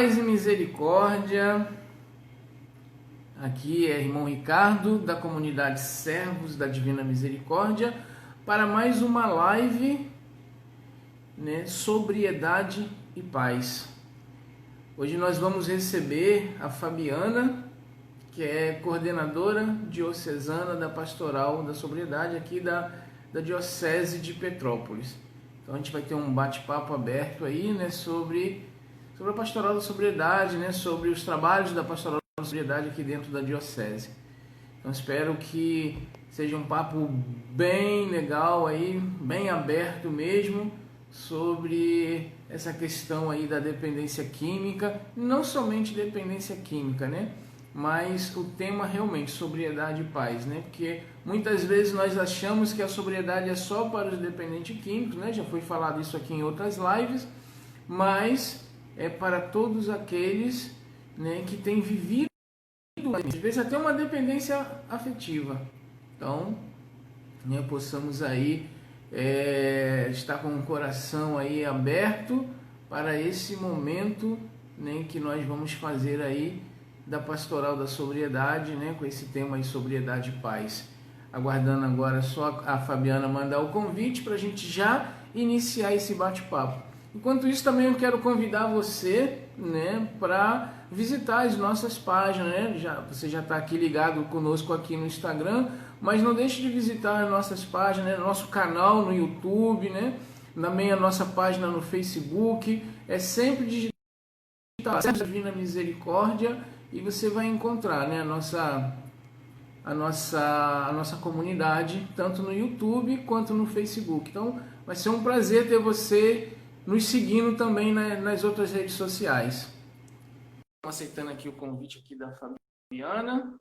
Paz e misericórdia. Aqui é irmão Ricardo, da comunidade Servos da Divina Misericórdia, para mais uma live, sobriedade e paz. Hoje nós vamos receber a Fabiana, que é coordenadora diocesana da Pastoral da Sobriedade aqui da Diocese de Petrópolis. Então a gente vai ter um bate-papo aberto aí, sobre a Pastoral da Sobriedade, sobre os trabalhos da Pastoral da Sobriedade aqui dentro da Diocese. Então espero que seja um papo bem legal aí, bem aberto mesmo, sobre essa questão aí da dependência química, não somente dependência química, mas o tema realmente, sobriedade e paz, porque muitas vezes nós achamos que a sobriedade é só para os dependentes químicos, já foi falado isso aqui em outras lives, mas é para todos aqueles que têm vivido, às vezes até uma dependência afetiva. Então, possamos aí estar com o coração aí aberto para esse momento que nós vamos fazer aí da Pastoral da Sobriedade, com esse tema aí, sobriedade e paz. Aguardando agora só a Fabiana mandar o convite para a gente já iniciar esse bate-papo. Enquanto isso, também eu quero convidar você, para visitar as nossas páginas, você já está aqui ligado conosco aqui no Instagram, mas não deixe de visitar as nossas páginas, nosso canal no YouTube, também a nossa página no Facebook. É sempre digitar a Divina Misericórdia e você vai encontrar, a nossa comunidade, tanto no YouTube quanto no Facebook. Então, vai ser um prazer ter você nos seguindo também nas outras redes sociais. Estamos aceitando aqui o convite aqui da Fabiana.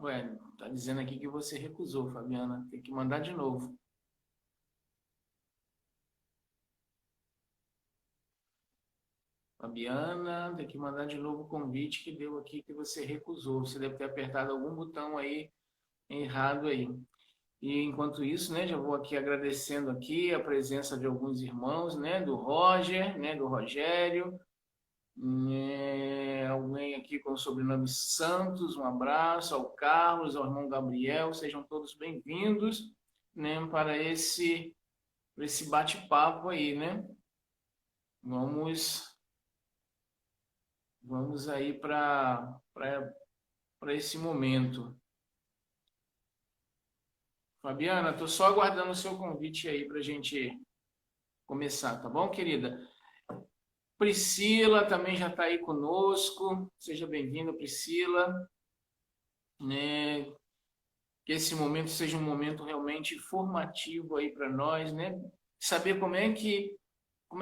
Ué, tá dizendo aqui que você recusou, Fabiana. Tem que mandar de novo. Fabiana, tem que mandar de novo o convite que deu aqui que você recusou. Você deve ter apertado algum botão aí errado aí. E enquanto isso, já vou aqui agradecendo aqui a presença de alguns irmãos, do Roger, do Rogério, alguém aqui com o sobrenome Santos, um abraço ao Carlos, ao irmão Gabriel, sejam todos bem-vindos, para esse bate-papo aí, Vamos aí para esse momento. Fabiana, estou só aguardando o seu convite aí para a gente começar, tá bom, querida? Priscila também já está aí conosco. Seja bem-vinda, Priscila. Que esse momento seja um momento realmente formativo aí para nós, Saber como é que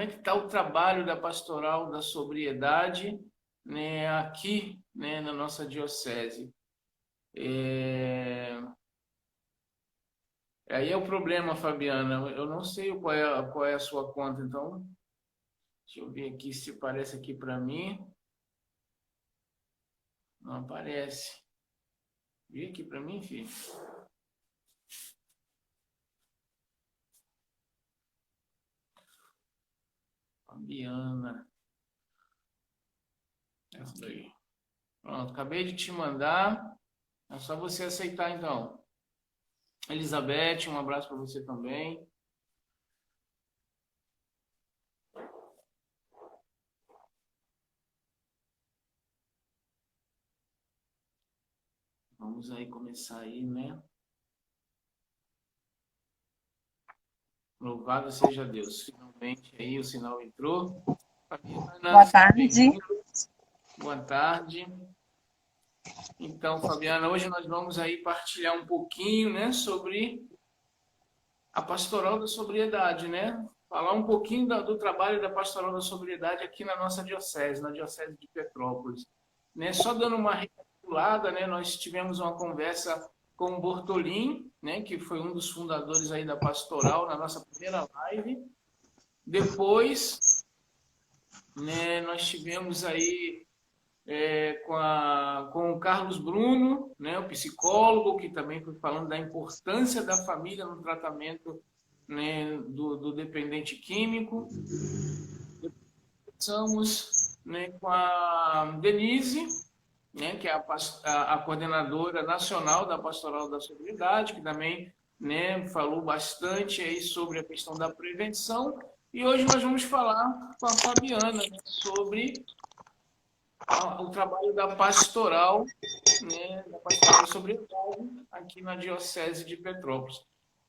está o trabalho da Pastoral da Sobriedade, aqui, na nossa diocese. Aí é o problema, Fabiana. Eu não sei qual é a sua conta, então deixa eu ver aqui se aparece aqui para mim. Não aparece. Vê aqui para mim, filho. Fabiana. Essa daí. Pronto, acabei de te mandar. É só você aceitar, então. Elizabeth, um abraço para você também. Vamos aí começar aí, Louvado seja Deus. Finalmente aí o sinal entrou. Fabiana, boa tarde. Boa tarde. Então, Fabiana, hoje nós vamos aí partilhar um pouquinho, sobre a Pastoral da Sobriedade, Falar um pouquinho do trabalho da Pastoral da Sobriedade aqui na nossa diocese, na Diocese de Petrópolis. Só dando uma recapitulada, nós tivemos uma conversa com o Bortolim, que foi um dos fundadores aí da Pastoral, na nossa primeira live. Depois, nós tivemos aí com o Carlos Bruno, o psicólogo, que também foi falando da importância da família no tratamento do dependente químico. Conversamos né, com a Denise, né, que é a coordenadora nacional da Pastoral da Sobriedade, que também, né, falou bastante aí sobre a questão da prevenção. E hoje nós vamos falar com a Fabiana, né, sobre o trabalho da pastoral, né, da Pastoral da Sobriedade aqui na Diocese de Petrópolis.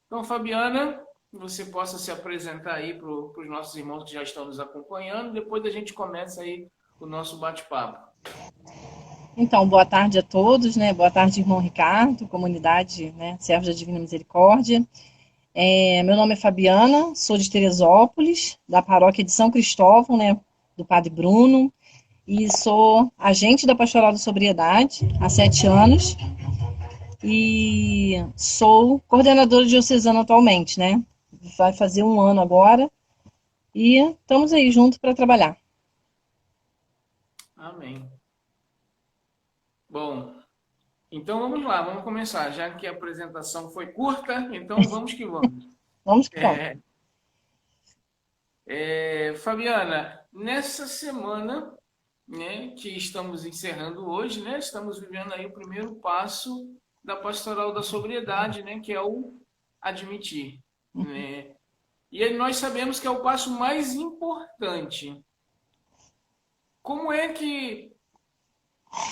Então, Fabiana, você possa se apresentar aí para os nossos irmãos que já estão nos acompanhando, depois a gente começa aí o nosso bate-papo. Então, boa tarde a todos, né? Boa tarde, irmão Ricardo, comunidade, né? Servos da Divina Misericórdia. Meu nome é Fabiana, sou de Teresópolis, da paróquia de São Cristóvão, né? Do Padre Bruno, e sou agente da Pastoral da Sobriedade há 7 anos e sou coordenadora diocesana atualmente, né? Vai fazer 1 ano agora e estamos aí juntos para trabalhar. Amém. Bom, então vamos lá, vamos começar. Já que a apresentação foi curta, então vamos que vamos. Vamos que vamos. É, Fabiana, nessa semana, né, que estamos encerrando hoje, né, estamos vivendo aí o primeiro passo da pastoral da sobriedade, né, que é o admitir, né? E aí nós sabemos que é o passo mais importante. Como é que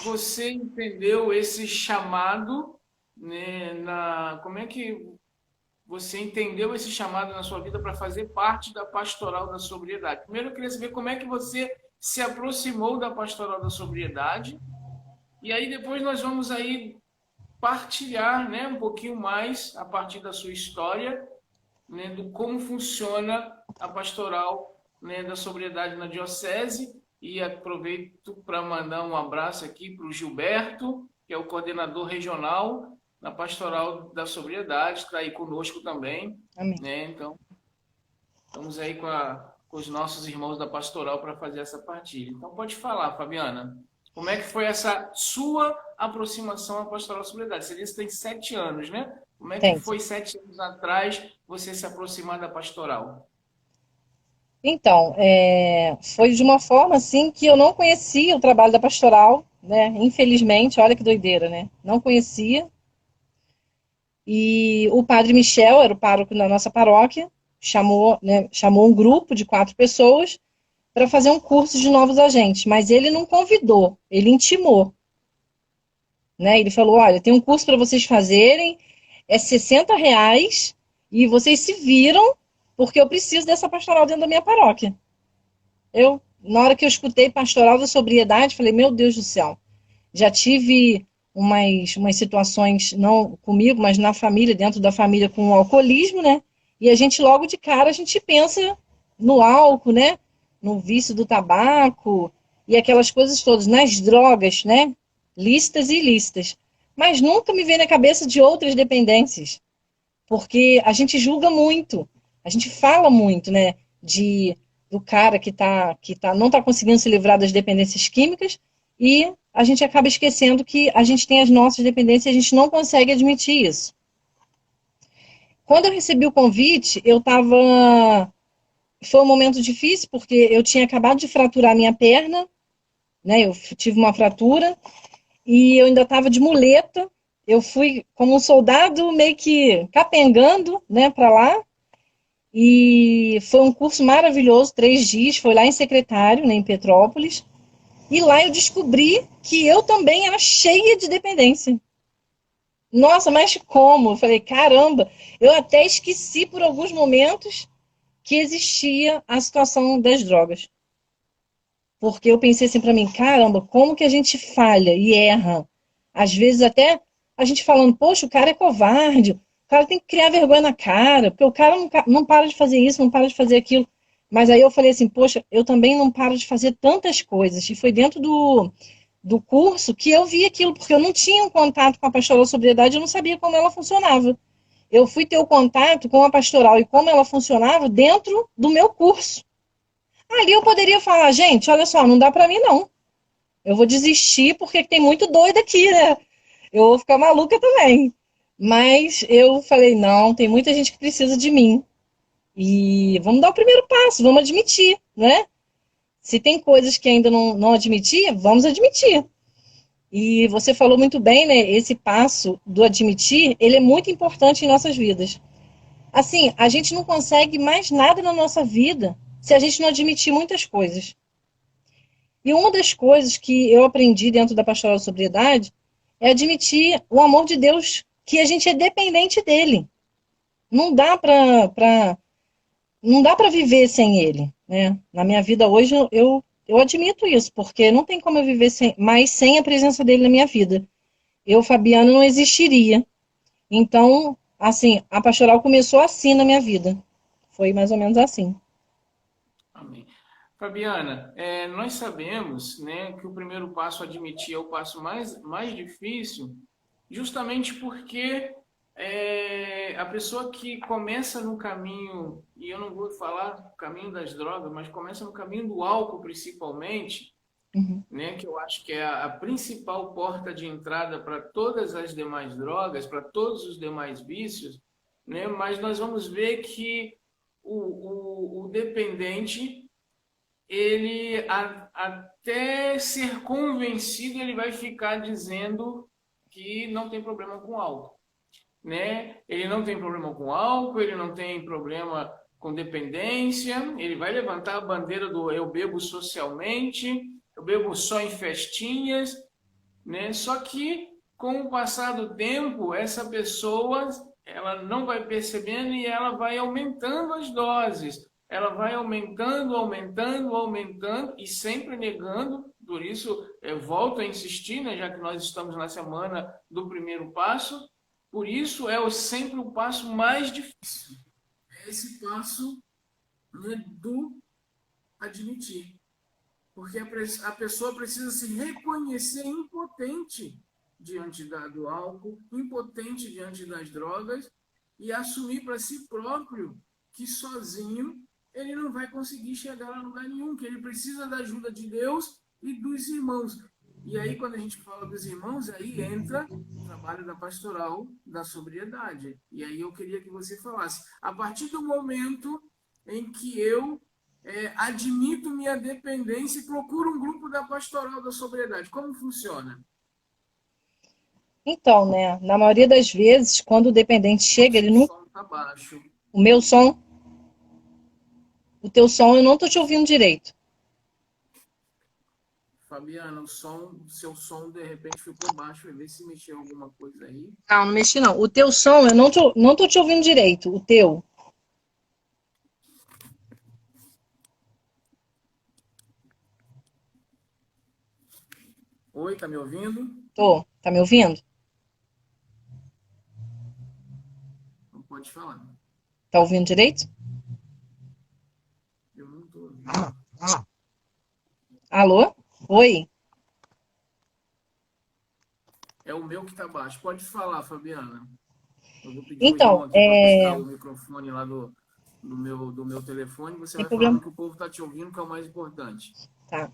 você entendeu esse chamado, né, como é que você entendeu esse chamado na sua vida para fazer parte da pastoral da sobriedade? Primeiro eu queria saber como é que você se aproximou da pastoral da sobriedade, e aí depois nós vamos aí partilhar, né, um pouquinho mais a partir da sua história, né, do como funciona a pastoral, né, da sobriedade na diocese. E aproveito para mandar um abraço aqui para o Gilberto, que é o coordenador regional na pastoral da sobriedade, está aí conosco também, Amém. né? Então, estamos aí com os nossos irmãos da pastoral para fazer essa partilha. Então, pode falar, Fabiana, como é que foi essa sua aproximação à pastoral da sobriedade? Você disse que tem 7 anos, né? Como é que Tem. foi 7 anos atrás você se aproximar da pastoral? Então, foi de uma forma assim que eu não conhecia o trabalho da pastoral, né? Infelizmente, olha que doideira, né? Não conhecia. E o padre Michel, era o pároco da nossa paróquia, chamou um grupo de 4 pessoas para fazer um curso de novos agentes, mas ele não convidou, ele intimou, né? Ele falou: olha, tem um curso para vocês fazerem, é R$ 60 e vocês se viram, porque eu preciso dessa pastoral dentro da minha paróquia. Na hora que eu escutei pastoral da sobriedade, falei: meu Deus do céu, já tive umas situações, não comigo, mas na família, dentro da família, com o alcoolismo, né? E a gente logo de cara, a gente pensa no álcool, né? No vício do tabaco e aquelas coisas todas, nas drogas, né? Listas e listas. Mas nunca me vem na cabeça de outras dependências, porque a gente julga muito, a gente fala muito, né? Do cara não está conseguindo se livrar das dependências químicas, e a gente acaba esquecendo que a gente tem as nossas dependências e a gente não consegue admitir isso. Quando eu recebi o convite, foi um momento difícil, porque eu tinha acabado de fraturar minha perna, né? Eu tive uma fratura e eu ainda estava de muleta. Eu fui como um soldado meio que capengando, né, para lá. E foi um curso maravilhoso, 3 dias, foi lá em Secretário, né, em Petrópolis. E lá eu descobri que eu também era cheia de dependência. Nossa, mas como? Eu falei: caramba, eu até esqueci por alguns momentos que existia a situação das drogas. Porque eu pensei assim para mim: caramba, como que a gente falha e erra? Às vezes até a gente falando: poxa, o cara é covarde, o cara tem que criar vergonha na cara, porque o cara não para de fazer isso, não para de fazer aquilo. Mas aí eu falei assim: poxa, eu também não paro de fazer tantas coisas. E foi dentro do curso que eu vi aquilo, porque eu não tinha um contato com a pastoral da sobriedade, eu não sabia como ela funcionava. Eu fui ter o contato com a pastoral e como ela funcionava dentro do meu curso. Ali eu poderia falar: gente, olha só, não dá para mim não. Eu vou desistir porque tem muito doido aqui, né? Eu vou ficar maluca também. Mas eu falei: não, tem muita gente que precisa de mim. E vamos dar o primeiro passo, vamos admitir, né? Se tem coisas que ainda não admiti, vamos admitir. E você falou muito bem, né? Esse passo do admitir, ele é muito importante em nossas vidas. Assim, a gente não consegue mais nada na nossa vida se a gente não admitir muitas coisas. E uma das coisas que eu aprendi dentro da pastoral da sobriedade é admitir o amor de Deus, que a gente é dependente dele. Não dá para não dá para viver sem ele, né? Na minha vida hoje eu admito isso, porque não tem como eu viver mais sem a presença dele na minha vida. Eu, Fabiana, não existiria. Então, assim, a pastoral começou assim na minha vida. Foi mais ou menos assim. Amém. Fabiana, nós sabemos, né, que o primeiro passo a admitir é o passo mais difícil, justamente porque a pessoa que começa no caminho, e eu não vou falar caminho das drogas, mas começa no caminho do álcool principalmente, Uhum. né, que eu acho que é a principal porta de entrada para todas as demais drogas, para todos os demais vícios, né, mas nós vamos ver que o dependente ele até ser convencido, ele vai ficar dizendo que não tem problema com álcool, né? Ele não tem problema com álcool, ele não tem problema com dependência, ele vai levantar a bandeira do eu bebo socialmente, eu bebo só em festinhas, né? Só que com o passar do tempo, essa pessoa ela não vai percebendo e ela vai aumentando as doses. Ela vai aumentando, aumentando, aumentando e sempre negando. Por isso, eu volto a insistir, né, já que nós estamos na semana do primeiro passo. Por isso, sempre o passo mais difícil. É esse passo, né, do admitir. Porque a pessoa precisa se reconhecer impotente diante do álcool, impotente diante das drogas e assumir para si próprio que sozinho ele não vai conseguir chegar a lugar nenhum, que ele precisa da ajuda de Deus e dos irmãos. E aí, quando a gente fala dos irmãos, aí entra o trabalho da pastoral da sobriedade. E aí eu queria que você falasse, a partir do momento em que eu admito minha dependência e procuro um grupo da pastoral da sobriedade. Como funciona? Então, né, na maioria das vezes, quando o dependente chega, ele O não. som tá baixo. O meu som, o teu som, eu não tô te ouvindo direito. Fabiana, seu som de repente ficou baixo. Vê se mexeu alguma coisa aí. Não, não mexi não. O teu som, eu não tô te ouvindo direito. O teu. Oi, tá me ouvindo? Tô. Tá me ouvindo? Não pode falar. Tá ouvindo direito? Eu não tô ouvindo. Alô? Oi? É o meu que tá baixo. Pode falar, Fabiana. Eu vou pedir o irmão Então, aqui para buscar o microfone lá do meu telefone. Você tem vai falando problema. que o povo tá te ouvindo, que é o mais importante. Tá.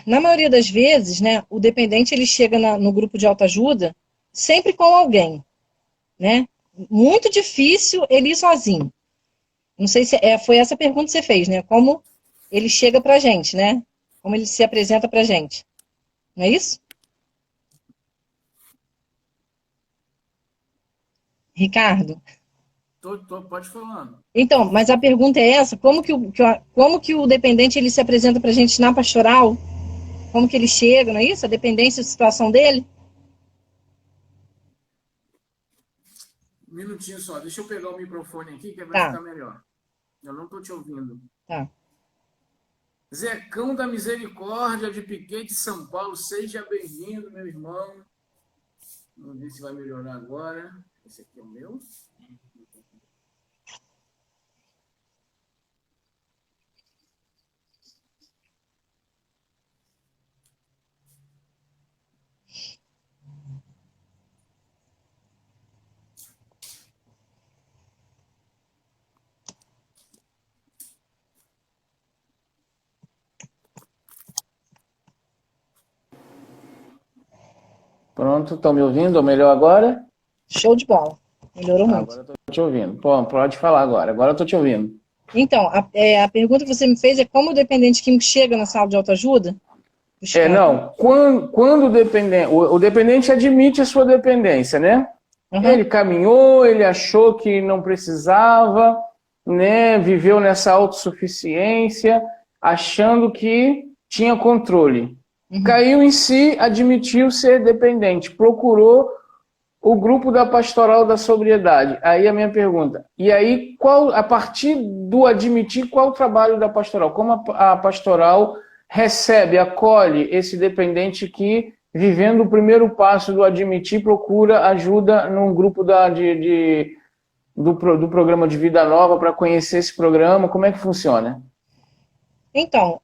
Na maioria das vezes, né, o dependente ele chega no grupo de autoajuda sempre com alguém, né? Muito difícil ele ir sozinho. Não sei se foi essa pergunta que você fez, né? Como ele chega pra gente, né? Como ele se apresenta pra gente. Não é isso? Ricardo? Pode falando. Então, mas a pergunta é essa, como que o dependente ele se apresenta pra gente na pastoral? Como que ele chega, não é isso? A dependência da situação dele? Um minutinho só, deixa eu pegar o microfone aqui que vai Tá, ficar melhor. Eu não estou te ouvindo. tá. Zecão da Misericórdia de Piquete, São Paulo, seja bem-vindo, meu irmão. Vamos ver se vai melhorar agora. Esse aqui é o meu. Pronto, estão me ouvindo? Ou melhor agora? Show de bola. Melhorou muito. Agora eu estou te ouvindo. Pô, pode falar agora. Agora eu estou te ouvindo. Então, a pergunta que você me fez é como o dependente químico chega na sala de autoajuda? Não, quando o dependente admite a sua dependência, né? Uhum. Ele caminhou, ele achou que não precisava, né? Viveu nessa autossuficiência, achando que tinha controle. Uhum. Caiu em si, admitiu ser dependente, procurou o grupo da pastoral da sobriedade. Aí a minha pergunta, e aí a partir do admitir, qual o trabalho da pastoral? Como a pastoral recebe, acolhe esse dependente que, vivendo o primeiro passo do admitir, procura ajuda num grupo do programa de Vida Nova para conhecer esse programa? Como é que funciona? Então,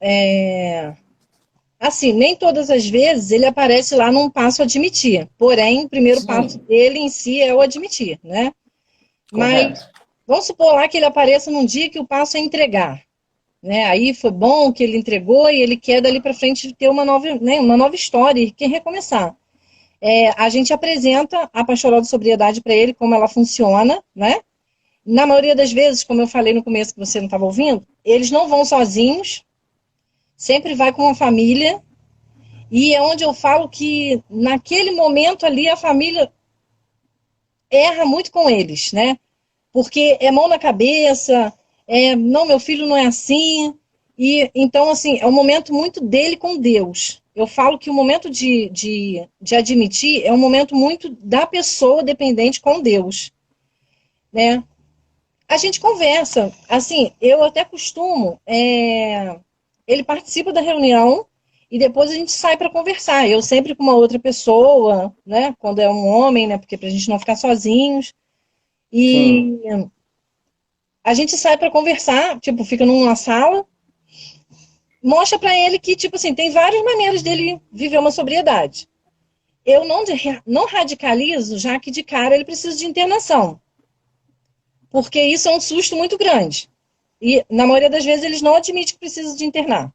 assim, nem todas as vezes ele aparece lá num passo admitir. Porém, o primeiro passo Sim, dele em si é o admitir, né? Mas correto. vamos supor lá que ele apareça num dia que o passo é entregar, né? Aí foi bom que ele entregou e ele quer dali para frente ter uma nova, né, uma nova história e quer recomeçar. A gente apresenta a pastoral de sobriedade para ele, como ela funciona, né? Na maioria das vezes, como eu falei no começo que você não estava ouvindo, eles não vão sozinhos, sempre vai com uma família, e é onde eu falo que naquele momento ali a família erra muito com eles, né? Porque é mão na cabeça, não, meu filho não é assim. E então, assim, é um momento muito dele com Deus. Eu falo que o momento de admitir é um momento muito da pessoa dependente com Deus, né? A gente conversa, assim, eu até costumo, ele participa da reunião e depois a gente sai para conversar. Eu sempre com uma outra pessoa, né? Quando é um homem, né? Porque para a gente não ficar sozinhos. Sim. E a gente sai para conversar, tipo, fica numa sala, mostra para ele que, tipo assim, tem várias maneiras dele viver uma sobriedade. Eu não radicalizo, já que de cara ele precisa de internação, porque isso é um susto muito grande. E, na maioria das vezes, eles não admitem que precisa de internar.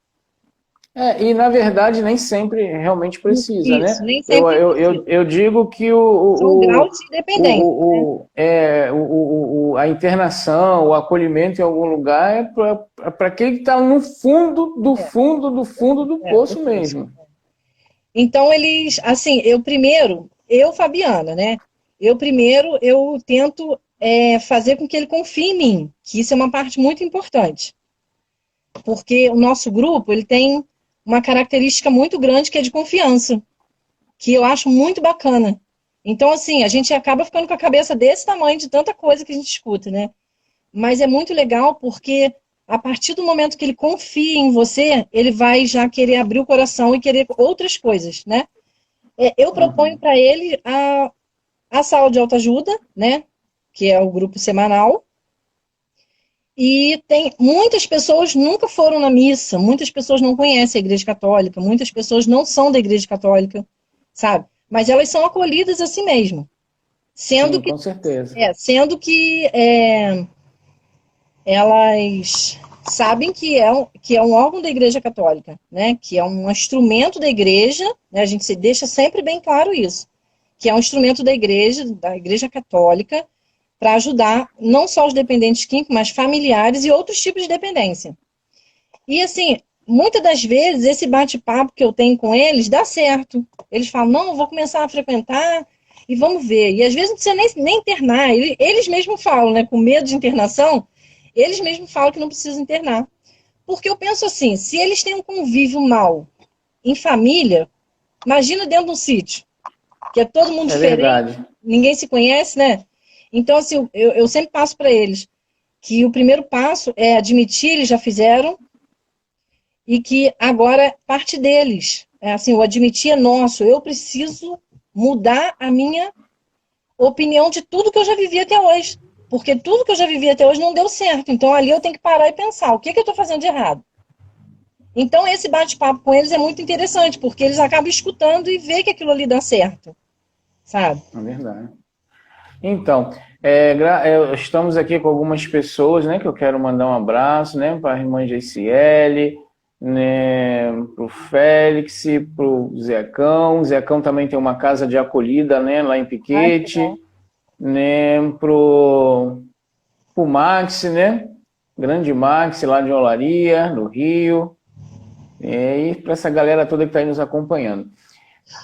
E na verdade nem sempre realmente precisa, Isso, né? nem Eu, sempre eu, precisa. eu, eu digo que São graus de dependência. a internação, o acolhimento em algum lugar é para quem está no fundo do É, fundo do fundo do do poço curso. mesmo. Então, eles, assim, Fabiana, né? Eu tento fazer com que ele confie em mim, que isso é uma parte muito importante. Porque o nosso grupo, ele tem uma característica muito grande que é de confiança, que eu acho muito bacana. Então, assim, a gente acaba ficando com a cabeça desse tamanho de tanta coisa que a gente escuta, né? Mas é muito legal porque a partir do momento que ele confia em você, ele vai já querer abrir o coração e querer outras coisas, né? Eu proponho Uhum. para ele a sala de autoajuda, né? Que é o grupo semanal. E tem muitas pessoas nunca foram na missa, muitas pessoas não conhecem a Igreja Católica, muitas pessoas não são da Igreja Católica, sabe? Mas elas são acolhidas assim mesmo, sendo Sim, que com certeza. elas sabem que é um órgão da Igreja Católica, né? Que é um instrumento da Igreja, né? A gente se deixa sempre bem claro isso, que é um instrumento da Igreja Católica, para ajudar não só os dependentes químicos, mas familiares e outros tipos de dependência. E assim, muitas das vezes esse bate-papo que eu tenho com eles dá certo. Eles falam, não, eu vou começar a frequentar e vamos ver. E às vezes não precisa nem internar. Eles mesmos falam, né? Com medo de internação, eles mesmos falam que não precisa internar. Porque eu penso assim, se eles têm um convívio mal em família, imagina dentro de um sítio, que é todo mundo É diferente, verdade. ninguém se conhece, né? Então, assim, eu sempre passo para eles que o primeiro passo é admitir, eles já fizeram, e que agora é parte deles. Assim, o admitir é nosso. Eu preciso mudar a minha opinião de tudo que eu já vivi até hoje. Porque tudo que eu já vivi até hoje não deu certo. Então ali eu tenho que parar e pensar, o que eu estou fazendo de errado? Então esse bate-papo com eles é muito interessante, porque eles acabam escutando e vê que aquilo ali dá certo, sabe? É verdade. Então, estamos aqui com algumas pessoas, né, que eu quero mandar um abraço, né, para a irmã GCL, né, para o Félix, para o Zecão. O Zecão também tem uma casa de acolhida, né, lá em Ai, que Piquete, legal. né, pro Max, né, Grande Max, lá de Olaria, no Rio, e para essa galera toda que está aí nos acompanhando.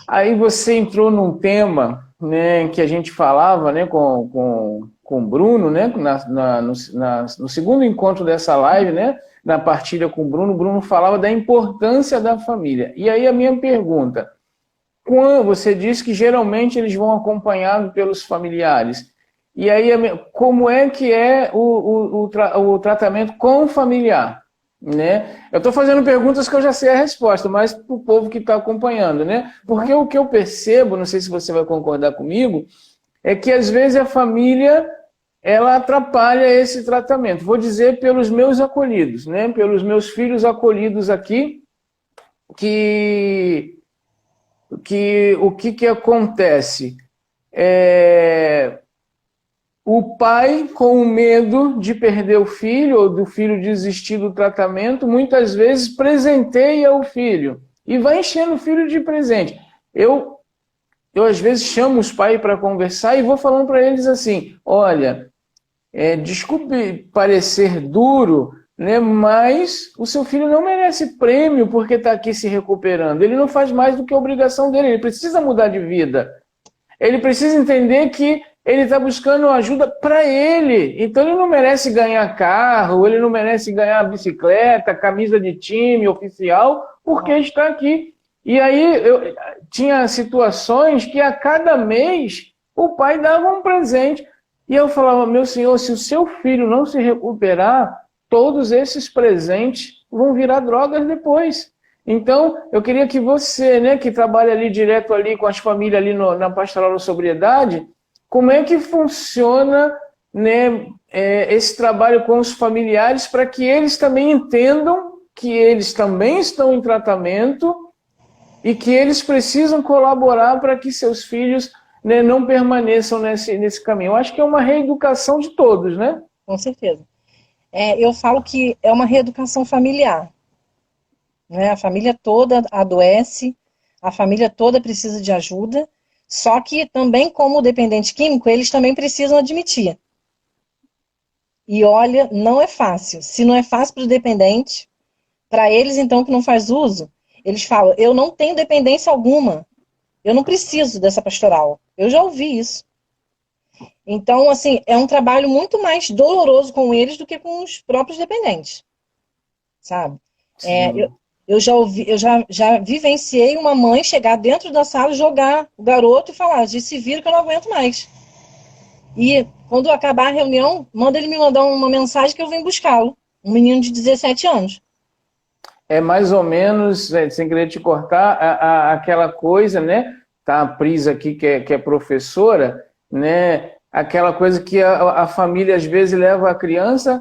Aí você entrou num tema, né, que a gente falava, né, com o Bruno, né, no segundo encontro dessa live, né, na partilha com o Bruno falava da importância da família. E aí a minha pergunta, quando você disse que geralmente eles vão acompanhados pelos familiares, e aí como é que é o tratamento com o familiar? Né? Eu estou fazendo perguntas que eu já sei a resposta, mas para o povo que está acompanhando, né? Porque o que eu percebo, não sei se você vai concordar comigo, é que às vezes a família ela atrapalha esse tratamento. Vou dizer pelos meus acolhidos, né? Pelos meus filhos acolhidos aqui, que o que acontece? O pai, com medo de perder o filho ou do filho desistir do tratamento, muitas vezes presenteia o filho e vai enchendo o filho de presente. Eu às vezes chamo os pais para conversar e vou falando para eles assim, olha, desculpe parecer duro, né, mas o seu filho não merece prêmio porque está aqui se recuperando. Ele não faz mais do que a obrigação dele, ele precisa mudar de vida. Ele precisa entender que ele está buscando ajuda para ele. Então ele não merece ganhar carro, ele não merece ganhar bicicleta, camisa de time oficial, porque está aqui. E aí eu tinha situações que a cada mês o pai dava um presente. E eu falava, meu senhor, se o seu filho não se recuperar, todos esses presentes vão virar drogas depois. Então, eu queria que você, né, que trabalha ali direto ali com as famílias ali na Pastoral da Sobriedade, como é que funciona, né, esse trabalho com os familiares para que eles também entendam que eles também estão em tratamento e que eles precisam colaborar para que seus filhos, né, não permaneçam nesse caminho. Eu acho que é uma reeducação de todos, né? Com certeza. Eu falo que é uma reeducação familiar. Né? A família toda adoece, a família toda precisa de ajuda, só que também como dependente químico, eles também precisam admitir. E olha, não é fácil. Se não é fácil para o dependente, para eles então que não faz uso, eles falam, eu não tenho dependência alguma, eu não preciso dessa pastoral. Eu já ouvi isso. Então, assim, é um trabalho muito mais doloroso com eles do que com os próprios dependentes, sabe? Eu já vivenciei uma mãe chegar dentro da sala, jogar o garoto e falar, se vira que eu não aguento mais. E quando acabar a reunião, manda ele me mandar uma mensagem que eu venho buscá-lo. Um menino de 17 anos. É mais ou menos, sem querer te cortar, aquela coisa, né? Tá a Pris aqui, que é professora, né? Aquela coisa que a família às vezes leva a criança,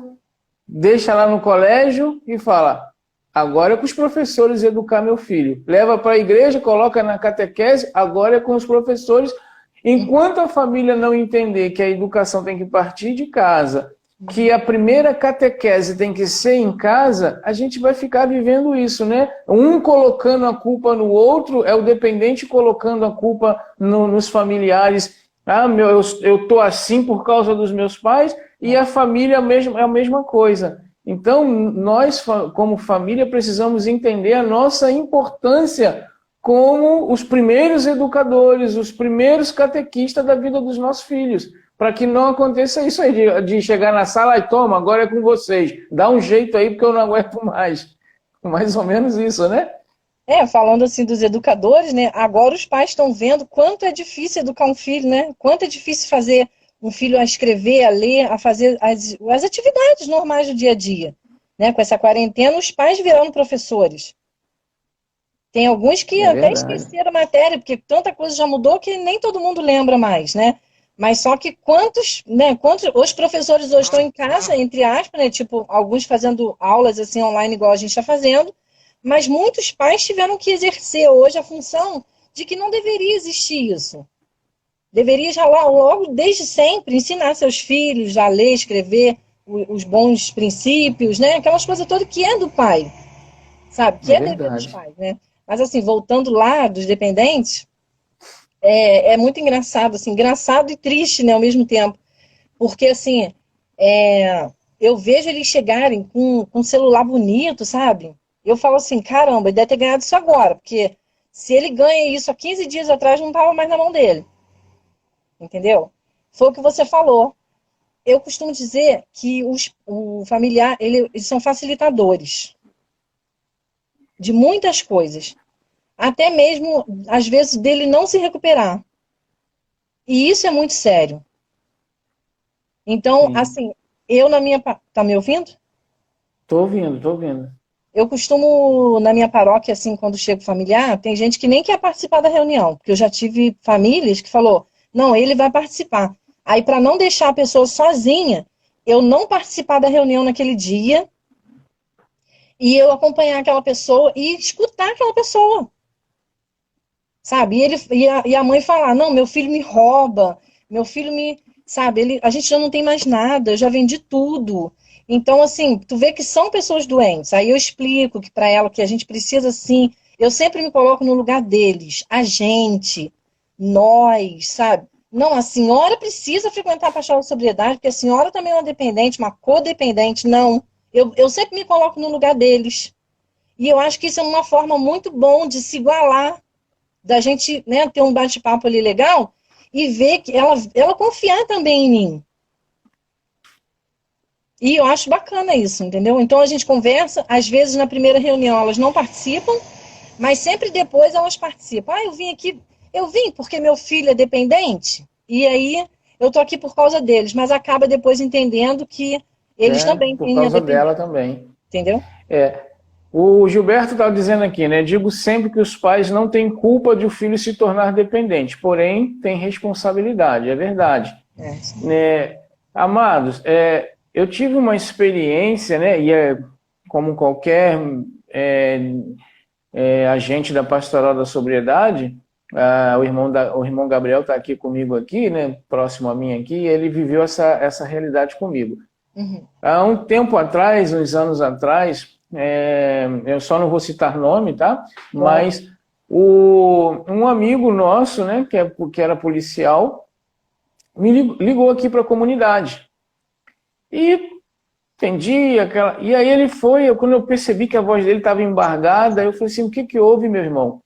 deixa lá no colégio e fala, agora é com os professores educar meu filho. Leva para a igreja, coloca na catequese, agora é com os professores. Enquanto a família não entender que a educação tem que partir de casa, que a primeira catequese tem que ser em casa, a gente vai ficar vivendo isso, né? Um colocando a culpa no outro, é o dependente colocando a culpa nos familiares. Eu tô assim por causa dos meus pais, e a família é a mesma coisa. Então, nós, como família, precisamos entender a nossa importância como os primeiros educadores, os primeiros catequistas da vida dos nossos filhos, para que não aconteça isso aí, de chegar na sala e toma, agora é com vocês. Dá um jeito aí, porque eu não aguento mais. Mais ou menos isso, né? Falando assim dos educadores, né? Agora os pais estão vendo quanto é difícil educar um filho, né? Quanto é difícil fazer um filho a escrever, a ler, a fazer as atividades normais do dia a dia. Né? Com essa quarentena, os pais viraram professores. Tem alguns que até esqueceram a matéria, porque tanta coisa já mudou que nem todo mundo lembra mais, né? Mas só que quantos os professores hoje estão em casa, entre aspas, né? Tipo, alguns fazendo aulas assim online igual a gente está fazendo, mas muitos pais tiveram que exercer hoje a função de que não deveria existir isso. Deveria já logo, desde sempre, ensinar seus filhos a ler, escrever os bons princípios, né? Aquelas coisas todas que é do pai, sabe? Que é dever dos pais, né? Mas assim, voltando lá dos dependentes, é muito engraçado, assim, engraçado e triste, né, ao mesmo tempo. Porque, assim, eu vejo eles chegarem com um celular bonito, sabe? Eu falo assim, caramba, ele deve ter ganhado isso agora, porque se ele ganha isso há 15 dias atrás, não estava mais na mão dele. Entendeu? Foi o que você falou. Eu costumo dizer que o familiar, eles são facilitadores de muitas coisas. Até mesmo, às vezes, dele não se recuperar. E isso é muito sério. Então, Sim. assim, eu na minha... Tá me ouvindo? Tô ouvindo, tô ouvindo. Eu costumo, na minha paróquia, assim, quando chego familiar, tem gente que nem quer participar da reunião, porque eu já tive famílias que falou, não, ele vai participar. Aí, para não deixar a pessoa sozinha, eu não participar da reunião naquele dia e eu acompanhar aquela pessoa e escutar aquela pessoa, sabe? E a mãe falar, não, meu filho me rouba, meu filho me, sabe? A gente já não tem mais nada, eu já vendi tudo. Então, assim, tu vê que são pessoas doentes. Aí eu explico que para ela que a gente precisa, assim, eu sempre me coloco no lugar deles, a gente, nós, sabe? Não, a senhora precisa frequentar a pastoral de sobriedade, porque a senhora também é uma dependente, uma codependente. Não. Eu sempre me coloco no lugar deles. E eu acho que isso é uma forma muito bom de se igualar, da gente, né, ter um bate-papo ali legal e ver que ela confiar também em mim. E eu acho bacana isso, entendeu? Então a gente conversa, às vezes na primeira reunião elas não participam, mas sempre depois elas participam. Ah, eu vim aqui, eu vim porque meu filho é dependente, e aí eu tô aqui por causa deles, mas acaba depois entendendo que eles É, também por têm a causa dependência, dela também. entendeu? É. O Gilberto está dizendo aqui, né? Digo sempre que os pais não têm culpa de o filho se tornar dependente, porém têm responsabilidade, é verdade. É. Né? Amados, eu tive uma experiência, né? E é como qualquer é, agente da Pastoral da Sobriedade, o irmão Gabriel está aqui comigo aqui, né? Próximo a mim aqui, e ele viveu essa realidade comigo. Uhum. Há um tempo atrás, uns anos atrás, eu só não vou citar nome, tá? Claro. Mas um amigo nosso, né, que era policial, me ligou aqui para a comunidade. E entendi aquela. E aí ele foi, quando eu percebi que a voz dele estava embargada, eu falei assim: o que que houve, meu irmão?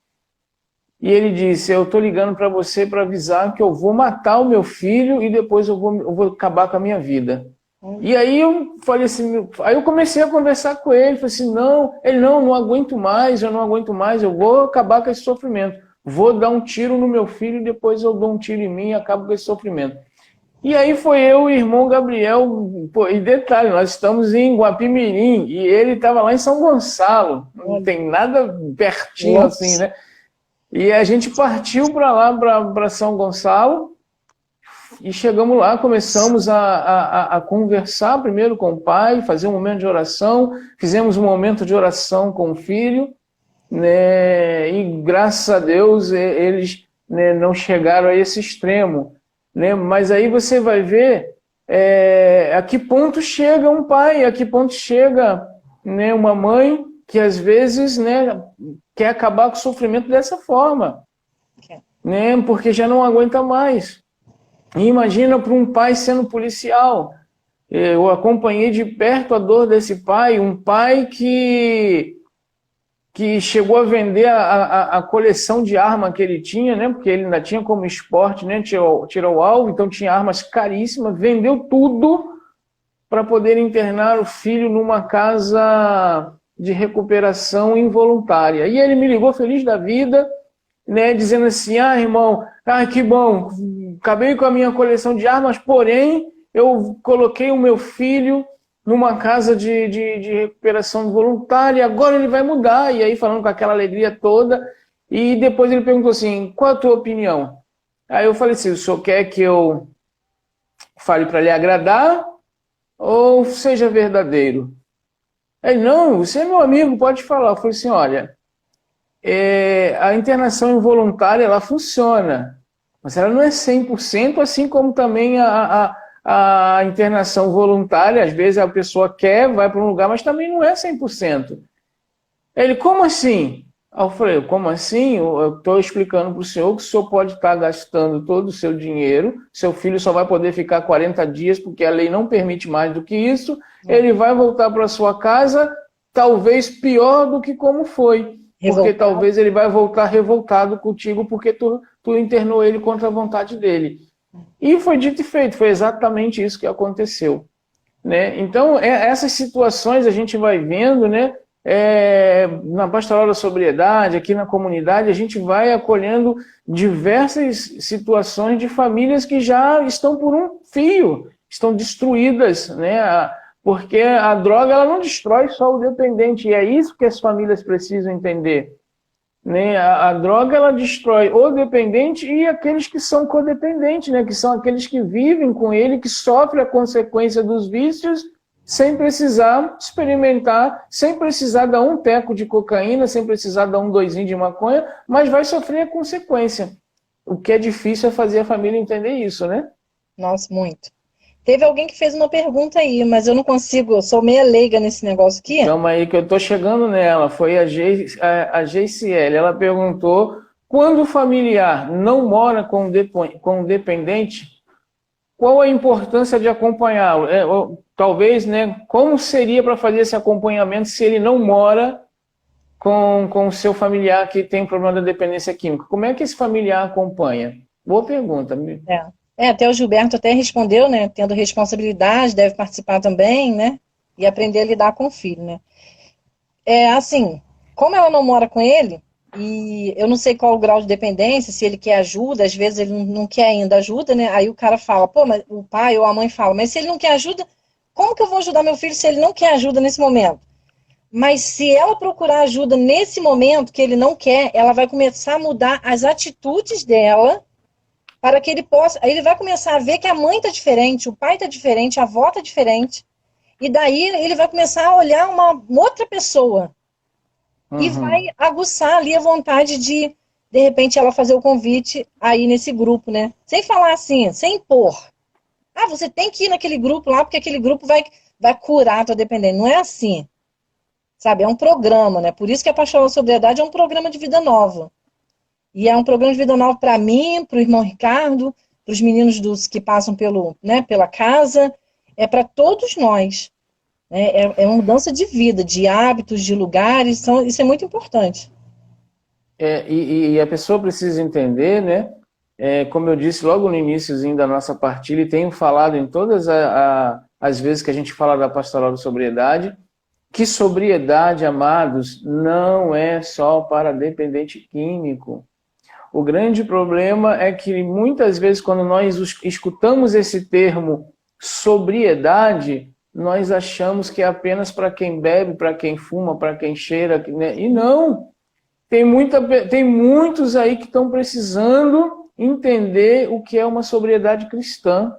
E ele disse: eu estou ligando para você para avisar que eu vou matar o meu filho e depois eu vou acabar com a minha vida. E aí eu falei assim, aí eu comecei a conversar com ele, falei assim, não, ele não aguento mais, eu não aguento mais, eu vou acabar com esse sofrimento. Vou dar um tiro no meu filho e depois eu dou um tiro em mim e acabo com esse sofrimento. E aí foi eu e o irmão Gabriel, pô, e detalhe, nós estamos em Guapimirim e ele estava lá em São Gonçalo, não tem nada pertinho assim, né? E a gente partiu para lá, para São Gonçalo, e chegamos lá, começamos a conversar primeiro com o pai, fazer um momento de oração, fizemos um momento de oração com o filho, né, e graças a Deus eles, né, não chegaram a esse extremo. Né, mas aí você vai ver a que ponto chega um pai, a que ponto chega, né, uma mãe que às vezes, né, quer acabar com o sofrimento dessa forma, né, porque já não aguenta mais. E imagina para um pai sendo policial. Eu acompanhei de perto a dor desse pai, um pai que chegou a vender a coleção de arma que ele tinha, né? Porque ele ainda tinha como esporte, né? Tirou o alvo, então tinha armas caríssimas, vendeu tudo para poder internar o filho numa casa de recuperação involuntária. E ele me ligou feliz da vida, né? Dizendo assim, irmão, que bom, acabei com a minha coleção de armas, porém eu coloquei o meu filho numa casa de recuperação voluntária, agora ele vai mudar. E aí falando com aquela alegria toda, e depois ele perguntou assim, qual a tua opinião? Aí eu falei assim, o senhor quer que eu fale para lhe agradar ou seja verdadeiro? Aí, não, você é meu amigo, pode falar. Eu falei assim, olha, a internação involuntária, ela funciona, mas ela não é 100%, assim como também a internação voluntária, às vezes a pessoa quer, vai para um lugar, mas também não é 100%. Ele, como assim? Aí eu falei, como assim? Eu estou explicando para o senhor que o senhor pode estar gastando todo o seu dinheiro, seu filho só vai poder ficar 40 dias, porque a lei não permite mais do que isso, ele vai voltar para sua casa, talvez pior do que como foi, porque Revoltado. talvez ele vai voltar revoltado contigo, porque tu internou ele contra a vontade dele. E foi dito e feito, foi exatamente isso que aconteceu. Né? Então, essas situações a gente vai vendo, né? Na Pastoral da Sobriedade, aqui na comunidade, a gente vai acolhendo diversas situações de famílias que já estão por um fio, estão destruídas, né? Porque a droga ela não destrói só o dependente, e é isso que as famílias precisam entender. Né? A droga ela destrói o dependente e aqueles que são codependentes, né? Que são aqueles que vivem com ele, que sofrem a consequência dos vícios sem precisar experimentar, sem precisar dar um teco de cocaína, sem precisar dar um doisinho de maconha, mas vai sofrer a consequência. O que é difícil é fazer a família entender isso, né? Nossa, muito. Teve alguém que fez uma pergunta aí, mas eu não consigo, eu sou meia leiga nesse negócio aqui. Calma aí que eu estou chegando nela. Foi a GCL. Ela perguntou: quando o familiar não mora com o dependente, qual a importância de acompanhá-lo? Talvez, né? Como seria para fazer esse acompanhamento se ele não mora com o seu familiar que tem problema da dependência química? Como é que esse familiar acompanha? Boa pergunta. Até o Gilberto até respondeu, né? Tendo responsabilidade, deve participar também, né? E aprender a lidar com o filho, né? Assim, como ela não mora com ele, e eu não sei qual o grau de dependência, se ele quer ajuda, às vezes ele não quer ainda ajuda, né? Aí o cara fala, pô, mas o pai ou a mãe fala, mas se ele não quer ajuda, como que eu vou ajudar meu filho se ele não quer ajuda nesse momento? Mas se ela procurar ajuda nesse momento que ele não quer, ela vai começar a mudar as atitudes dela para que ele possa. Aí ele vai começar a ver que a mãe está diferente, o pai está diferente, a avó está diferente. E daí ele vai começar a olhar uma outra pessoa. E vai aguçar ali a vontade de repente, ela fazer o convite aí nesse grupo, né? Sem falar assim, sem impor. Ah, você tem que ir naquele grupo lá, porque aquele grupo vai curar a tua dependência. Não é assim. Sabe? É um programa, né? Por isso que a Pastoral da Sobriedade é um programa de vida nova. E é um programa de vida nova para mim, para o irmão Ricardo, para os meninos que passam pela casa, é para todos nós. É uma mudança de vida, de hábitos, de lugares, isso é muito importante. E a pessoa precisa entender, né? Como eu disse logo no iníciozinho da nossa partilha, e tenho falado em todas as vezes que a gente fala da Pastoral da Sobriedade, que sobriedade, amados, não é só para dependente químico. O grande problema é que muitas vezes quando nós escutamos esse termo sobriedade, nós achamos que é apenas para quem bebe, para quem fuma, para quem cheira, né? E não. Tem muitos aí que estão precisando entender o que é uma sobriedade cristã.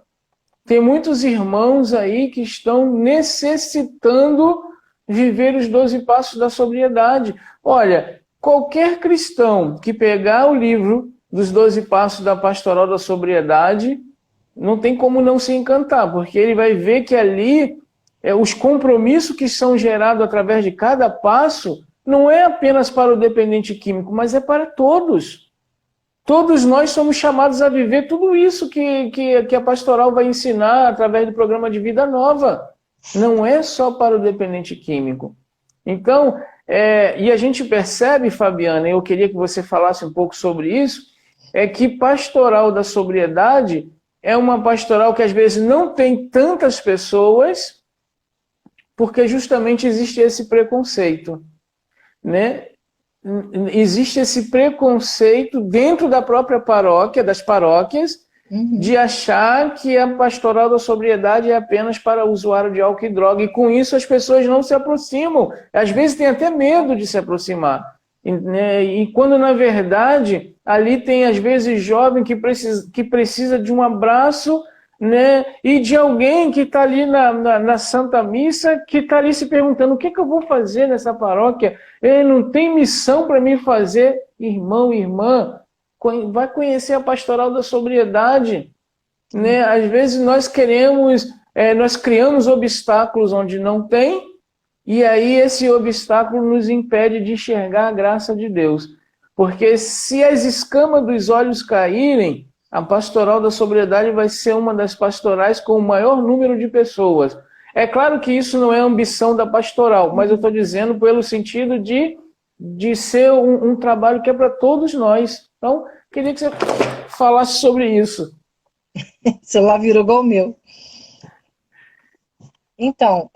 Tem muitos irmãos aí que estão necessitando viver os 12 passos da sobriedade. Olha, qualquer cristão que pegar o livro dos 12 passos da Pastoral da Sobriedade, não tem como não se encantar, porque ele vai ver que ali os compromissos que são gerados através de cada passo não é apenas para o dependente químico, mas é para todos. Todos nós somos chamados a viver tudo isso que a pastoral vai ensinar através do programa de vida nova. Não é só para o dependente químico. Então, e a gente percebe, Fabiana, eu queria que você falasse um pouco sobre isso, que pastoral da sobriedade é uma pastoral que às vezes não tem tantas pessoas, porque justamente existe esse preconceito, né? Existe esse preconceito dentro da própria paróquia, das paróquias, de achar que a pastoral da sobriedade é apenas para o usuário de álcool e droga, e com isso as pessoas não se aproximam, às vezes tem até medo de se aproximar, e quando na verdade ali tem às vezes jovem que precisa de um abraço, né? E de alguém que está ali na Santa Missa, que está ali se perguntando: o que eu vou fazer nessa paróquia? Não tem missão para mim fazer. Irmão, irmã, vai conhecer a pastoral da sobriedade. Né? Às vezes nós criamos obstáculos onde não tem, E aí esse obstáculo nos impede de enxergar a graça de Deus. Porque se as escamas dos olhos caírem, a pastoral da sobriedade vai ser uma das pastorais com o maior número de pessoas. É claro que isso não é ambição da pastoral, mas eu estou dizendo pelo sentido de ser um trabalho que é para todos nós. Então, queria que você falasse sobre isso. O celular virou igual o meu. Então,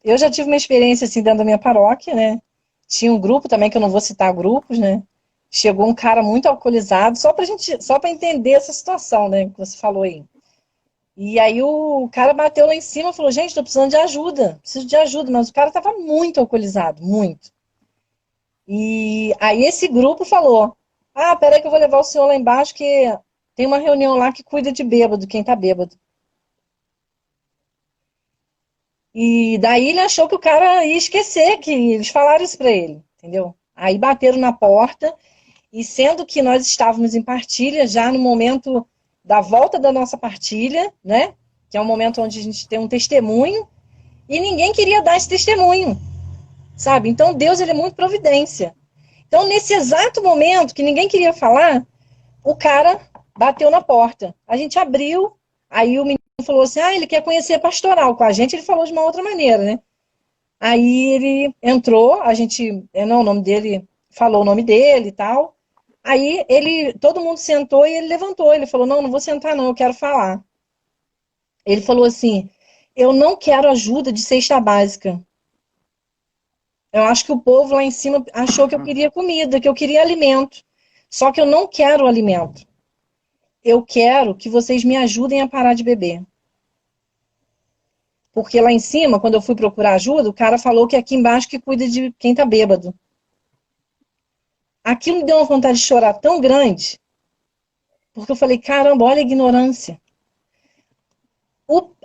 eu já tive uma experiência assim dentro da minha paróquia, né? Tinha um grupo também, que eu não vou citar grupos, né? Chegou um cara muito alcoolizado, só para entender essa situação, né? Que você falou aí. E aí o cara bateu lá em cima e falou, gente, tô precisando de ajuda, preciso de ajuda, mas o cara tava muito alcoolizado, muito. E aí esse grupo falou, peraí que eu vou levar o senhor lá embaixo, que tem uma reunião lá que cuida de bêbado, quem tá bêbado. E daí ele achou que o cara ia esquecer que eles falaram isso pra ele, entendeu? Aí bateram na porta, e sendo que nós estávamos em partilha, já no momento da volta da nossa partilha, né? Que é um momento onde a gente tem um testemunho, e ninguém queria dar esse testemunho, sabe? Então Deus, ele é muito providência. Então nesse exato momento que ninguém queria falar, o cara bateu na porta. A gente abriu, aí o menino falou assim, ele quer conhecer a pastoral. Com a gente ele falou de uma outra maneira, né? Aí ele entrou, a gente, o nome dele, falou o nome dele e tal. Aí todo mundo sentou e ele levantou. Ele falou, não vou sentar não, eu quero falar. Ele falou assim, eu não quero ajuda de cesta básica. Eu acho que o povo lá em cima achou que eu queria comida, que eu queria alimento. Só que eu não quero alimento. Eu quero que vocês me ajudem a parar de beber. Porque lá em cima, quando eu fui procurar ajuda, o cara falou que é aqui embaixo que cuida de quem tá bêbado. Aquilo me deu uma vontade de chorar tão grande, porque eu falei, caramba, olha a ignorância.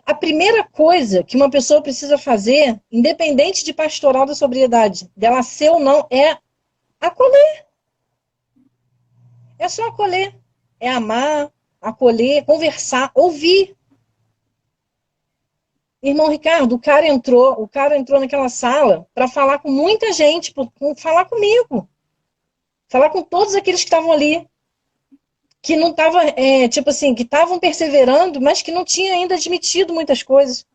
A primeira coisa que uma pessoa precisa fazer, independente de pastoral da sobriedade, dela ser ou não, é acolher. É só acolher. É amar, acolher, conversar, ouvir. Irmão Ricardo, o cara entrou naquela sala para falar com muita gente, falar comigo. Falar com todos aqueles que estavam ali. Que não estavam, tipo assim, que estavam perseverando, mas que não tinha ainda admitido muitas coisas.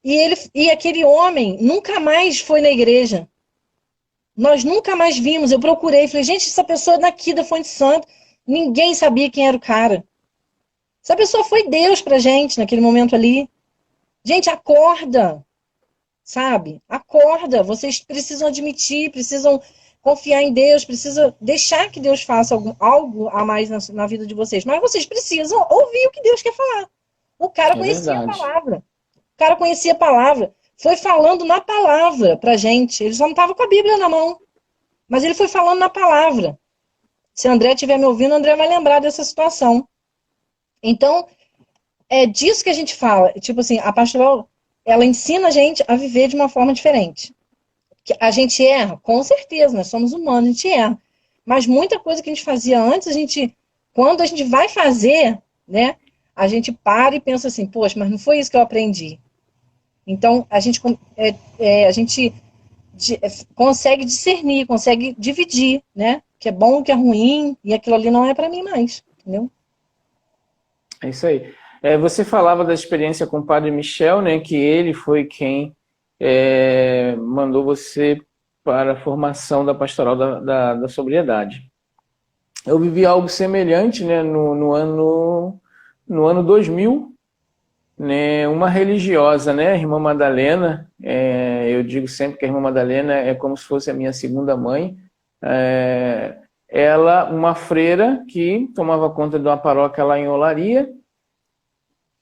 E aquele homem nunca mais foi na igreja. Nós nunca mais vimos. Eu procurei, falei, gente, essa pessoa daqui da Fonte Santa, ninguém sabia quem era o cara. Essa pessoa foi Deus pra gente naquele momento ali. Gente, acorda, sabe? Acorda. Vocês precisam admitir, precisam confiar em Deus, precisam deixar que Deus faça algo a mais na vida de vocês. Mas vocês precisam ouvir o que Deus quer falar. O cara conhecia a palavra. O cara conhecia a palavra. Foi falando na palavra pra gente. Ele só não estava com a Bíblia na mão. Mas ele foi falando na palavra. Se André estiver me ouvindo, André vai lembrar dessa situação. Então, é disso que a gente fala. Tipo assim, a pastoral, ela ensina a gente a viver de uma forma diferente. A gente erra? Com certeza, nós somos humanos, a gente erra. Mas muita coisa que a gente fazia antes, quando a gente vai fazer, né, a gente para e pensa assim, poxa, mas não foi isso que eu aprendi. Então, a gente consegue discernir, consegue dividir, né, o que é bom, o que é ruim, e aquilo ali não é para mim mais, entendeu? É isso aí. Você falava da experiência com o padre Michel, né, que ele foi quem mandou você para a formação da pastoral da sobriedade. Eu vivi algo semelhante, né, no ano 2000, né, uma religiosa, né, a irmã Madalena, eu digo sempre que a irmã Madalena é como se fosse a minha segunda mãe, ela, uma freira que tomava conta de uma paróquia lá em Olaria,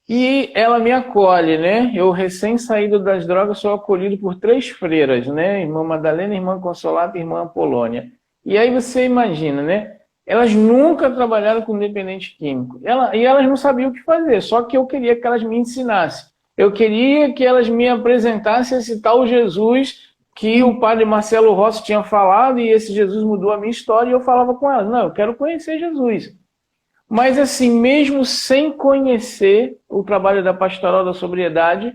e ela me acolhe, né? Eu, recém-saído das drogas, sou acolhido por 3 freiras, né? Irmã Madalena, Irmã Consolata e Irmã Apolônia. E aí você imagina, né? Elas nunca trabalharam com dependente químico. E elas não sabiam o que fazer, só que eu queria que elas me ensinassem. Eu queria que elas me apresentassem esse tal Jesus que o padre Marcelo Rossi tinha falado, e esse Jesus mudou a minha história, e eu falava com elas, não, eu quero conhecer Jesus. Mas assim, mesmo sem conhecer o trabalho da pastoral da sobriedade,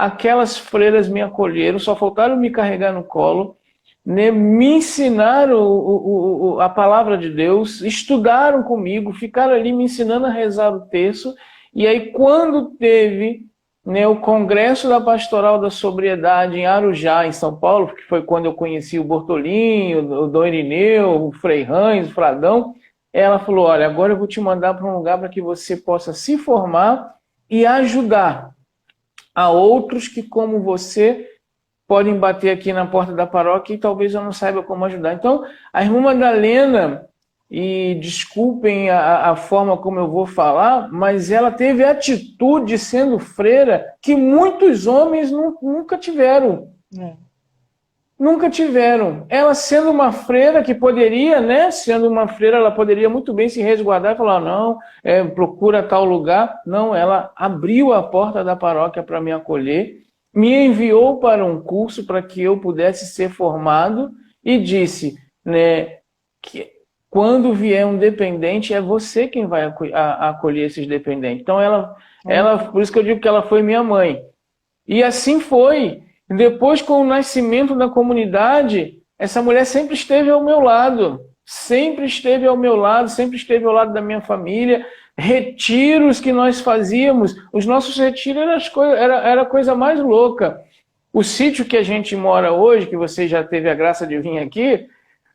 aquelas freiras me acolheram, só faltaram me carregar no colo, né, me ensinaram a palavra de Deus, estudaram comigo, ficaram ali me ensinando a rezar o terço, e aí quando teve, né, o Congresso da Pastoral da Sobriedade em Arujá, em São Paulo, que foi quando eu conheci o Bortolinho, o Dom Irineu, o Frei Rães, o Fradão, ela falou, olha, agora eu vou te mandar para um lugar para que você possa se formar e ajudar a outros que, como você, podem bater aqui na porta da paróquia e talvez eu não saiba como ajudar. Então, a irmã Madalena, e desculpem a forma como eu vou falar, mas ela teve atitude sendo freira que muitos homens nunca tiveram. Nunca tiveram. Ela sendo uma freira que poderia, né? Sendo uma freira, ela poderia muito bem se resguardar e falar, não, procura tal lugar. Não, ela abriu a porta da paróquia para me acolher, me enviou para um curso para que eu pudesse ser formado e disse, né, que quando vier um dependente, é você quem vai acolher esses dependentes. Então, por isso que eu digo que ela foi minha mãe. E assim foi. Depois, com o nascimento da comunidade, essa mulher sempre esteve ao meu lado. Sempre esteve ao meu lado, sempre esteve ao lado da minha família. Retiros que nós fazíamos, os nossos retiros era a coisa mais louca. O sítio que a gente mora hoje, que você já teve a graça de vir aqui,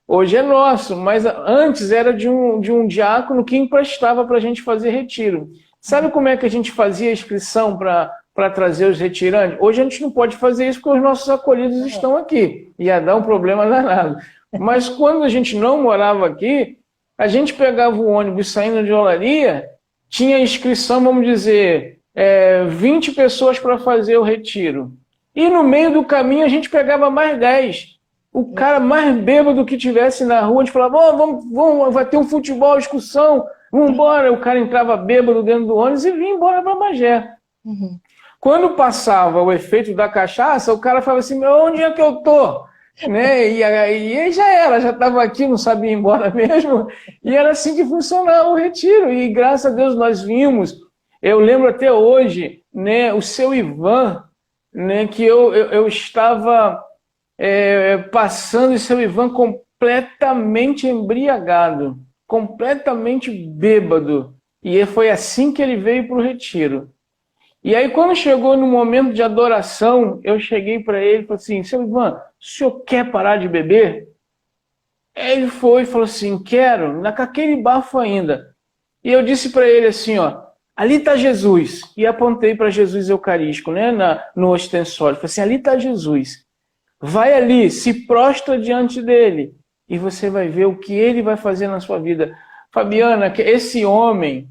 hoje é nosso, mas antes era de um diácono que emprestava para a gente fazer retiro. Sabe como é que a gente fazia a inscrição para trazer os retirantes? Hoje a gente não pode fazer isso porque os nossos acolhidos estão aqui. Ia dar um problema danado. Mas quando a gente não morava aqui, a gente pegava o ônibus saindo de Olaria, tinha inscrição, vamos dizer, 20 pessoas para fazer o retiro. E no meio do caminho a gente pegava mais 10. O cara mais bêbado que tivesse na rua, a gente falava, vamos, vai ter um futebol, excursão, vamos embora. O cara entrava bêbado dentro do ônibus e vinha embora para Magé. Uhum. Quando passava o efeito da cachaça, o cara falava assim, onde é que eu tô? Né? E aí já estava aqui, não sabia ir embora mesmo. E era assim que funcionava o retiro. E graças a Deus nós vimos. Eu lembro até hoje, né, o seu Ivan, né, que eu estava passando, e seu Ivan completamente embriagado, completamente bêbado. E foi assim que ele veio para o retiro. E aí, quando chegou no momento de adoração, eu cheguei para ele e falei assim, seu Ivan, o senhor quer parar de beber? Ele foi e falou assim, quero, com aquele bafo ainda. E eu disse para ele assim, ó, ali está Jesus. E apontei para Jesus Eucarístico, né, no ostensório. Falei assim, ali está Jesus. Vai ali, se prostra diante dele. E você vai ver o que ele vai fazer na sua vida. Fabiana, esse homem,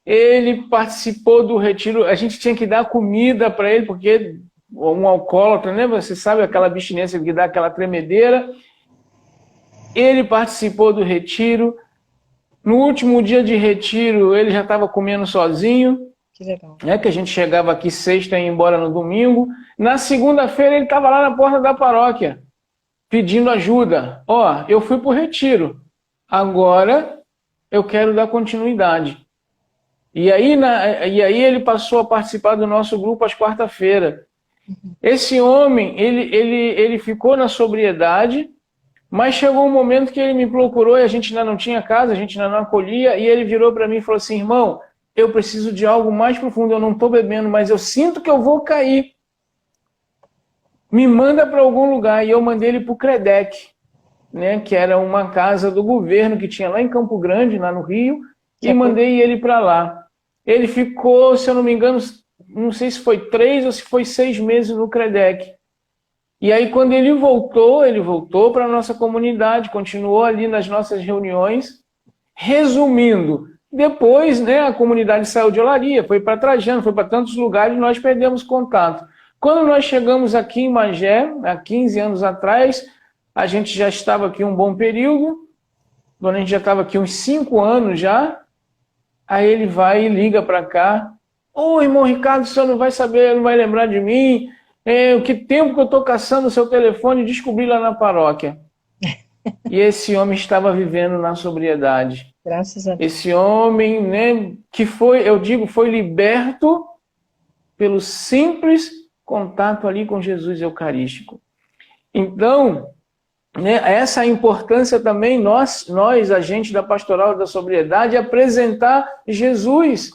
ele participou do retiro, a gente tinha que dar comida para ele, porque um alcoólatra, né? Você sabe aquela abstinência que dá aquela tremedeira. Ele participou do retiro. No último dia de retiro, ele já estava comendo sozinho. Que legal. Né? Que a gente chegava aqui sexta e ia embora no domingo. Na segunda-feira, ele estava lá na porta da paróquia, pedindo ajuda. Ó, eu fui para o retiro. Agora eu quero dar continuidade. E aí ele passou a participar do nosso grupo às quarta-feiras. Esse homem, ele ficou na sobriedade, mas chegou um momento que ele me procurou e a gente ainda não tinha casa, a gente ainda não acolhia, e ele virou para mim e falou assim, irmão, eu preciso de algo mais profundo, eu não estou bebendo, mas eu sinto que eu vou cair. Me manda para algum lugar. E eu mandei ele para o Credec, né, que era uma casa do governo que tinha lá em Campo Grande, lá no Rio, e mandei ele para lá. Ele ficou, se eu não me engano, não sei se foi 3 ou se foi 6 meses no Credec. E aí, quando ele voltou para a nossa comunidade, continuou ali nas nossas reuniões. Resumindo, depois, né, a comunidade saiu de Olaria, foi para Trajano, foi para tantos lugares e nós perdemos contato. Quando nós chegamos aqui em Magé, há 15 anos atrás, a gente já estava aqui um bom período, quando a gente já estava aqui uns 5 anos já, aí ele vai e liga para cá. Ô, irmão Ricardo, o senhor não vai saber, não vai lembrar de mim. Que tempo que eu estou caçando o seu telefone e descobri lá na paróquia. E esse homem estava vivendo na sobriedade. Graças a Deus. Esse homem, né, que foi, eu digo, foi liberto pelo simples contato ali com Jesus Eucarístico. Então, né, essa é a importância também, nós, agentes da Pastoral da Sobriedade, apresentar Jesus,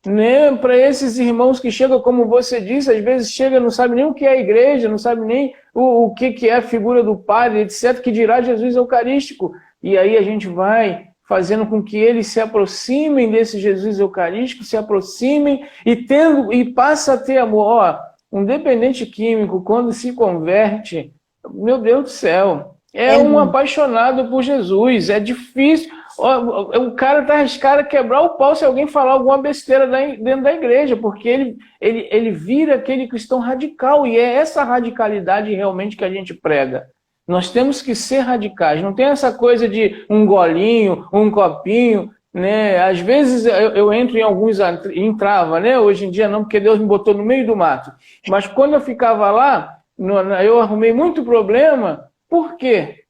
né, para esses irmãos que chegam, como você disse, às vezes chega, não sabe nem o que é a igreja, não sabe nem o que é a figura do padre, etc., que dirá Jesus Eucarístico. E aí a gente vai fazendo com que eles se aproximem desse Jesus Eucarístico, se aproximem e passa a ter amor. Ó, um dependente químico, quando se converte, meu Deus do céu, é um apaixonado por Jesus, é difícil. O cara tá arriscado a quebrar o pau se alguém falar alguma besteira dentro da igreja, porque ele vira aquele cristão radical, e é essa radicalidade realmente que a gente prega. Nós temos que ser radicais, não tem essa coisa de um golinho, um copinho, né? Às vezes eu entro em alguns, entrava, né? Hoje em dia não, porque Deus me botou no meio do mato. Mas quando eu ficava lá, eu arrumei muito problema. Por quê?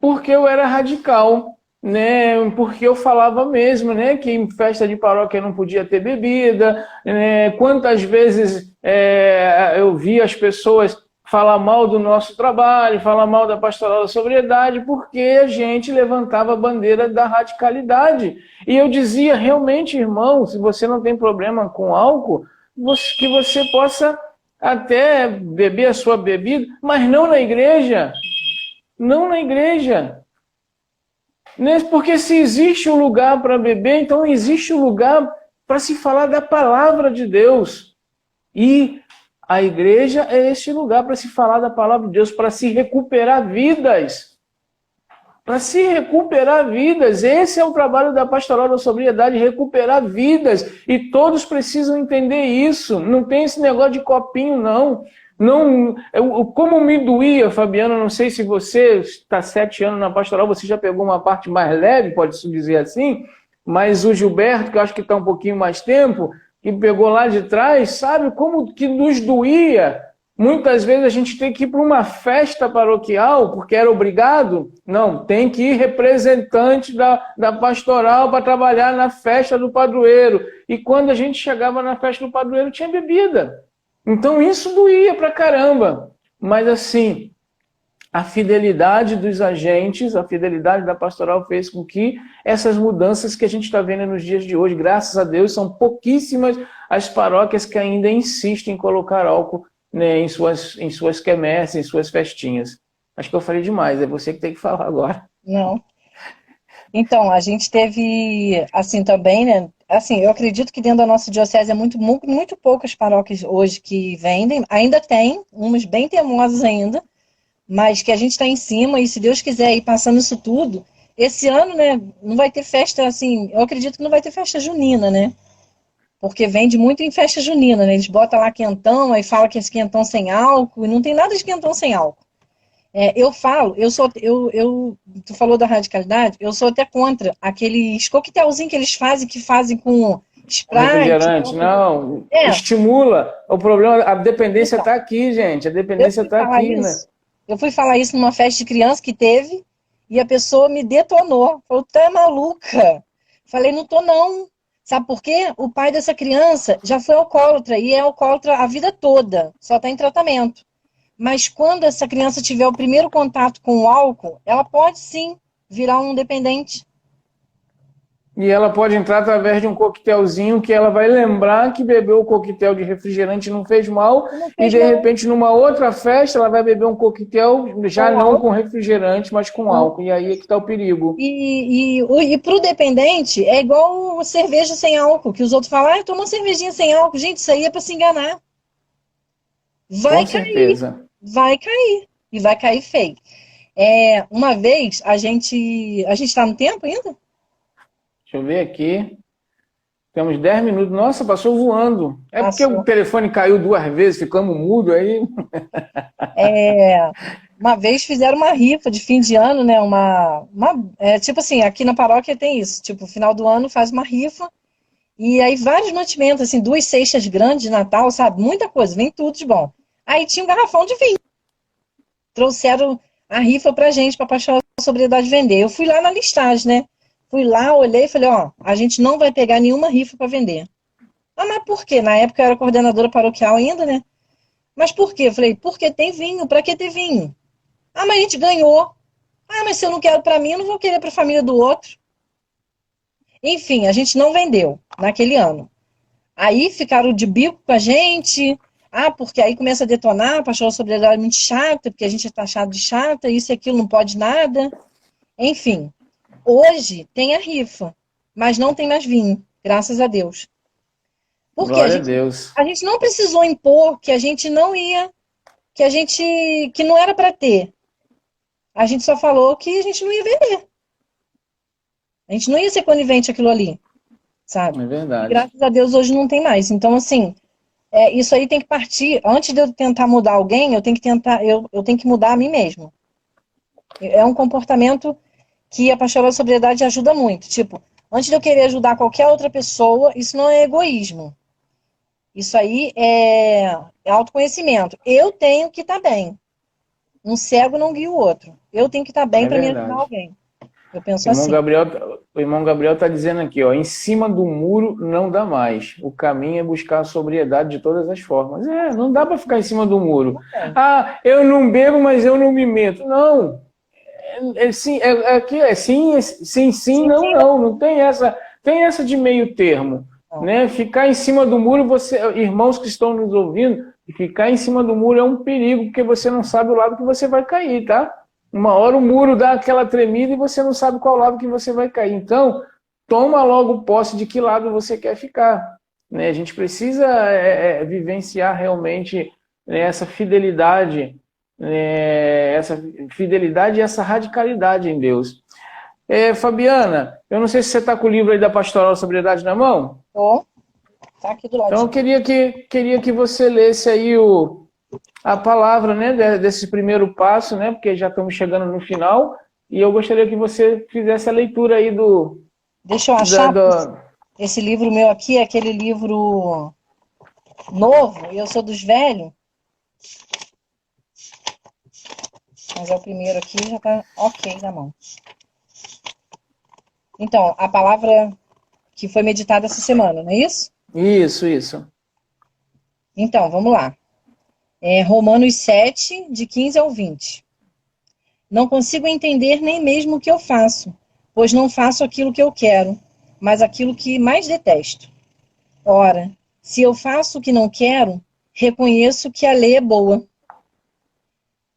Porque eu era radical, né? Porque eu falava mesmo, né? Que em festa de paróquia não podia ter bebida, né? Quantas vezes eu vi as pessoas falar mal do nosso trabalho, falar mal da Pastoral da Sobriedade, porque a gente levantava a bandeira da radicalidade. E eu dizia, realmente, irmão, se você não tem problema com álcool, que você possa até beber a sua bebida, mas não na igreja. Não na igreja. Porque se existe um lugar para beber, então existe um lugar para se falar da palavra de Deus. E a igreja é este lugar para se falar da palavra de Deus, para se recuperar vidas. Para se recuperar vidas. Esse é o trabalho da Pastoral da Sobriedade, recuperar vidas. E todos precisam entender isso. Não tem esse negócio de copinho, não. Como me doía, Fabiana, não sei se você está 7 anos na Pastoral, você já pegou uma parte mais leve, pode-se dizer assim, mas o Gilberto, que eu acho que está um pouquinho mais tempo, que pegou lá de trás, sabe como que nos doía? Muitas vezes a gente tem que ir para uma festa paroquial, porque era obrigado. Não, tem que ir representante da pastoral para trabalhar na festa do padroeiro. E quando a gente chegava na festa do padroeiro, tinha bebida. Então isso doía pra caramba. Mas assim, a fidelidade dos agentes, a fidelidade da pastoral fez com que essas mudanças que a gente está vendo nos dias de hoje, graças a Deus, são pouquíssimas as paróquias que ainda insistem em colocar álcool, né, em suas quermesses, em suas festinhas. Acho que eu falei demais, é você que tem que falar agora. Não. Então, a gente teve, assim, também, né? Assim, eu acredito que dentro da nossa diocese é muito poucas paróquias hoje que vendem. Ainda tem, umas bem teimosas ainda, mas que a gente está em cima, e se Deus quiser ir passando isso tudo, esse ano, né, não vai ter festa, assim, eu acredito que não vai ter festa junina, né? Porque vende muito em festa junina, né? Eles botam lá quentão, aí fala que é esse quentão sem álcool, e não tem nada de quentão sem álcool. Tu falou da radicalidade, eu sou até contra aqueles coquetelzinhos que fazem com Sprite. Refrigerante, não, estimula. O problema, a dependência está aqui, gente, a dependência está aqui, né? Eu fui falar isso numa festa de criança que teve, e a pessoa me detonou, falou, tu é maluca? Falei, não tô não. Sabe por quê? O pai dessa criança já foi alcoólatra, e é alcoólatra a vida toda, só está em tratamento. Mas quando essa criança tiver o primeiro contato com o álcool, ela pode sim virar um dependente. E ela pode entrar através de um coquetelzinho que ela vai lembrar que bebeu o coquetel de refrigerante não fez mal, e de repente numa outra festa ela vai beber um coquetel já não com refrigerante, mas com álcool. E aí é que está o perigo. E para o dependente é igual cerveja sem álcool, que os outros falam, toma uma cervejinha sem álcool. Gente, isso aí é para se enganar. Vai com certeza. Vai cair. E vai cair feio. Uma vez, a gente está no tempo ainda? Deixa eu ver aqui. Temos 10 minutos. Nossa, passou voando. Porque o telefone caiu 2 vezes, ficamos mudo aí. Uma vez fizeram uma rifa de fim de ano, né? Tipo assim, aqui na paróquia tem isso. Tipo, final do ano faz uma rifa. E aí vários mantimentos, assim, 2 cestas grandes de Natal, sabe? Muita coisa, vem tudo de bom. Aí tinha um garrafão de vinho. Trouxeram a rifa pra gente, pra Pastoral da Sobriedade vender. Eu fui lá na listagem, né? Fui lá, olhei e falei, a gente não vai pegar nenhuma rifa para vender. Mas por quê? Na época eu era coordenadora paroquial ainda, né? Mas por quê? Eu falei, porque tem vinho. Para que ter vinho? Ah, mas a gente ganhou. Ah, mas se eu não quero para mim, eu não vou querer para a família do outro. Enfim, a gente não vendeu naquele ano. Aí ficaram de bico com a gente. Ah, porque aí começa a detonar, a pastoral sobriedade é muito chata, porque a gente é taxado de chata, isso e aquilo, não pode nada. Enfim, hoje tem a rifa, mas não tem mais vinho, graças a Deus. Porque Glória a Deus. a gente não precisou impor que a gente não ia, que não era para ter. A gente só falou que a gente não ia vender. A gente não ia ser conivente aquilo ali, sabe? É E verdade. graças a Deus hoje não tem mais. Então, assim, isso aí tem que partir. Antes de eu tentar mudar alguém, eu tenho que tentar, eu tenho que mudar a mim mesmo. É um comportamento que a pastoral da sobriedade ajuda muito. Tipo, antes de eu querer ajudar qualquer outra pessoa, isso não é egoísmo. Isso aí é autoconhecimento. Eu tenho que estar bem. Um cego não guia o outro. Eu tenho que estar bem É para me ajudar verdade. alguém. Eu penso assim. O irmão Gabriel está dizendo aqui, ó, em cima do muro não dá mais. O caminho é buscar a sobriedade de todas as formas. Não dá para ficar em cima do muro. Ah, eu não bebo, mas eu não me meto. Não. Sim, aqui sim, sim, sim, Sim, não, sim, não. Não tem essa de meio termo. não. Né? Ficar em cima do muro, irmãos que estão nos ouvindo, ficar em cima do muro é um perigo, porque você não sabe o lado que você vai cair, tá? Uma hora o muro dá aquela tremida e você não sabe qual lado que você vai cair. Então, toma logo posse de que lado você quer ficar. Né? A gente precisa vivenciar realmente, né, essa fidelidade e essa radicalidade em Deus. Fabiana, eu não sei se você está com o livro aí da Pastoral Sobriedade na mão. Tô. Tá aqui do Então, eu ladinho. queria que você lesse aí a palavra, né, desse primeiro passo, né, porque já estamos chegando no final, e eu gostaria que você fizesse a leitura aí Deixa eu da, achar. da... Esse livro meu aqui é aquele livro novo, e eu sou dos velhos, mas é o primeiro aqui, já tá ok na mão. Então, a palavra que foi meditada essa semana, não é isso? Isso. Então, vamos lá. Romanos 7, de 15 ao 20. Não consigo entender nem mesmo o que eu faço, pois não faço aquilo que eu quero, mas aquilo que mais detesto. Ora, se eu faço o que não quero, reconheço que a lei é boa.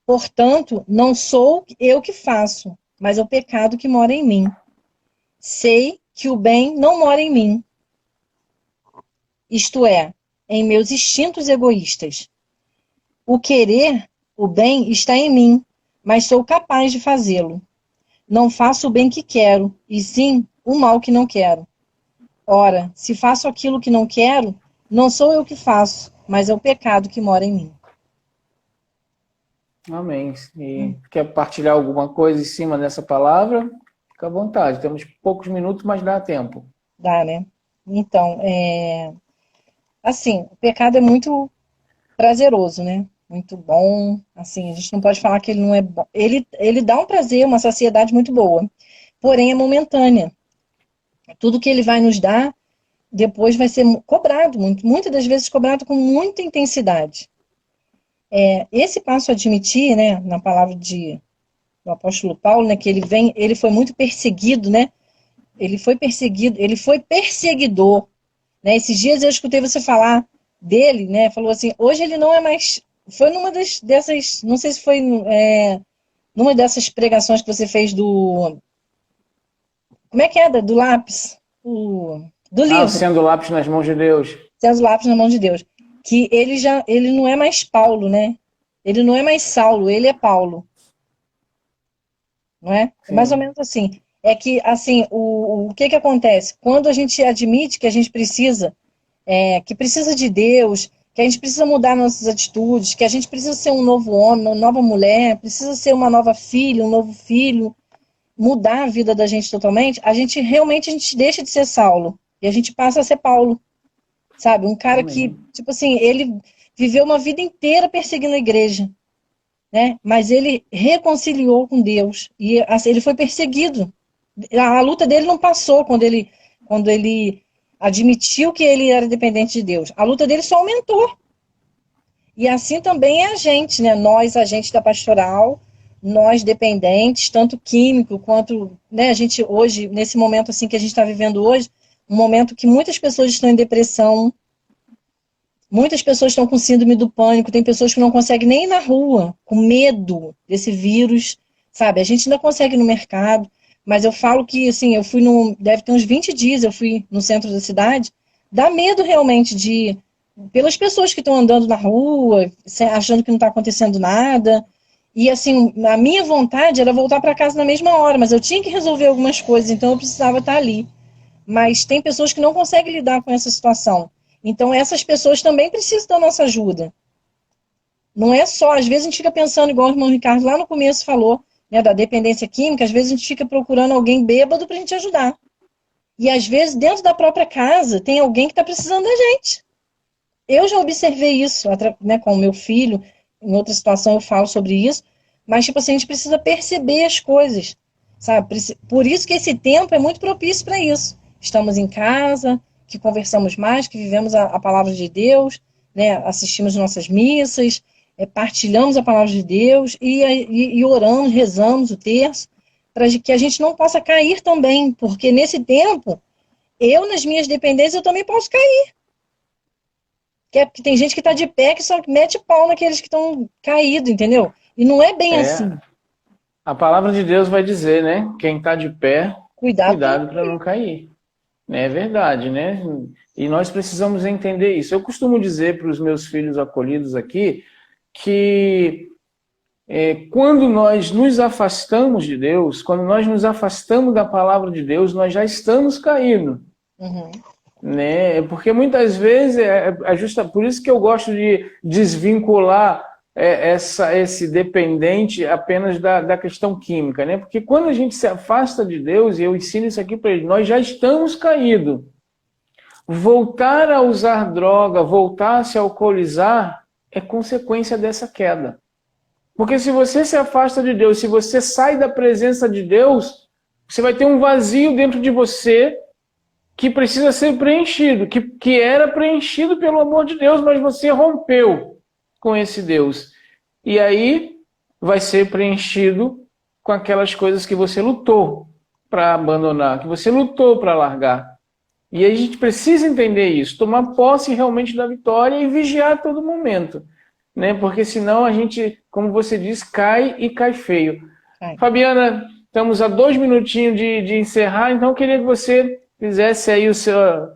Portanto, não sou eu que faço, mas é o pecado que mora em mim. Sei que o bem não mora em mim, isto é, em meus instintos egoístas. O querer o bem está em mim, mas sou capaz de fazê-lo. Não faço o bem que quero, e sim o mal que não quero. Ora, se faço aquilo que não quero, não sou eu que faço, mas é o pecado que mora em mim. Amém. E quer partilhar alguma coisa em cima dessa palavra? Fica à vontade. Temos poucos minutos, mas dá tempo. Dá, né? Então, assim, o pecado é muito prazeroso, né? Muito bom. Assim, a gente não pode falar que ele não é bom. Ele dá um prazer, uma saciedade muito boa, porém é momentânea. Tudo que ele vai nos dar, depois vai ser cobrado, muitas das vezes cobrado com muita intensidade. Esse passo a admitir, né, na palavra do apóstolo Paulo, né, que ele foi muito perseguido, né? Ele foi perseguido, ele foi perseguidor, né? Esses dias eu escutei você falar dele, né? Falou assim, hoje ele não é mais. Foi numa dessas, não sei se foi numa dessas pregações que você fez do. Como é que é? Do lápis? Do livro, Sendo lápis nas mãos de Deus. Sendo lápis na mão de Deus. Que ele não é mais Paulo, né? Ele não é mais Saulo, ele é Paulo. Não é? É mais ou Sim. menos assim. É que, assim, o que acontece? Quando a gente admite que a gente precisa, que precisa de Deus, que a gente precisa mudar nossas atitudes, que a gente precisa ser um novo homem, uma nova mulher, precisa ser uma nova filha, um novo filho, mudar a vida da gente totalmente, a gente deixa de ser Saulo e a gente passa a ser Paulo, sabe? Um cara que, Amém. tipo assim, ele viveu uma vida inteira perseguindo a igreja, né? Mas ele reconciliou com Deus e assim, ele foi perseguido. A luta dele não passou quando ele admitiu que ele era dependente de Deus. A luta dele só aumentou. E assim também é a gente, né? Nós, agentes da pastoral, nós dependentes, tanto químico quanto, né, a gente hoje, nesse momento assim que a gente está vivendo hoje, um momento que muitas pessoas estão em depressão, muitas pessoas estão com síndrome do pânico, tem pessoas que não conseguem nem ir na rua, com medo desse vírus, sabe? A gente ainda consegue ir no mercado, mas eu falo que, assim, eu fui no, deve ter uns 20 dias, eu fui no centro da cidade, dá medo realmente de, pelas pessoas que estão andando na rua, achando que não está acontecendo nada, e assim, a minha vontade era voltar para casa na mesma hora, mas eu tinha que resolver algumas coisas, então eu precisava estar ali. Mas tem pessoas que não conseguem lidar com essa situação. Então, essas pessoas também precisam da nossa ajuda. Não é só, às vezes a gente fica pensando, igual o irmão Ricardo lá no começo falou, né, da dependência química, às vezes a gente fica procurando alguém bêbado para a gente ajudar. E às vezes, dentro da própria casa, tem alguém que está precisando da gente. Eu já observei isso, né, com o meu filho, em outra situação eu falo sobre isso, mas tipo assim, a gente precisa perceber as coisas, sabe? Por isso que esse tempo é muito propício para isso. Estamos em casa, que conversamos mais, que vivemos a palavra de Deus, né? Assistimos nossas missas, partilhamos a palavra de Deus e oramos, rezamos o terço, para que a gente não possa cair também, porque nesse tempo, eu nas minhas dependências, eu também posso cair. Porque tem gente que está de pé que só mete pau naqueles que estão caídos, entendeu? E não é bem assim. A palavra de Deus vai dizer, né? Quem está de pé, cuidado para não cair. É verdade, né? E nós precisamos entender isso. Eu costumo dizer para os meus filhos acolhidos aqui que quando nós nos afastamos de Deus, quando nós nos afastamos da palavra de Deus, nós já estamos caindo. Uhum. Né? Porque muitas vezes é justa por isso que eu gosto de desvincular esse dependente apenas da questão química, né? Porque quando a gente se afasta de Deus, e eu ensino isso aqui para ele, nós já estamos caídos. Voltar a usar droga, voltar a se alcoolizar é consequência dessa queda. Porque se você se afasta de Deus, se você sai da presença de Deus, você vai ter um vazio dentro de você que precisa ser preenchido, que era preenchido pelo amor de Deus, mas você rompeu com esse Deus. E aí vai ser preenchido com aquelas coisas que você lutou para abandonar, que você lutou para largar. E aí a gente precisa entender isso, tomar posse realmente da vitória e vigiar a todo momento. Né? Porque senão a gente, como você diz, cai e cai feio. Fabiana, estamos a 2 minutinhos de encerrar, então eu queria que você fizesse aí os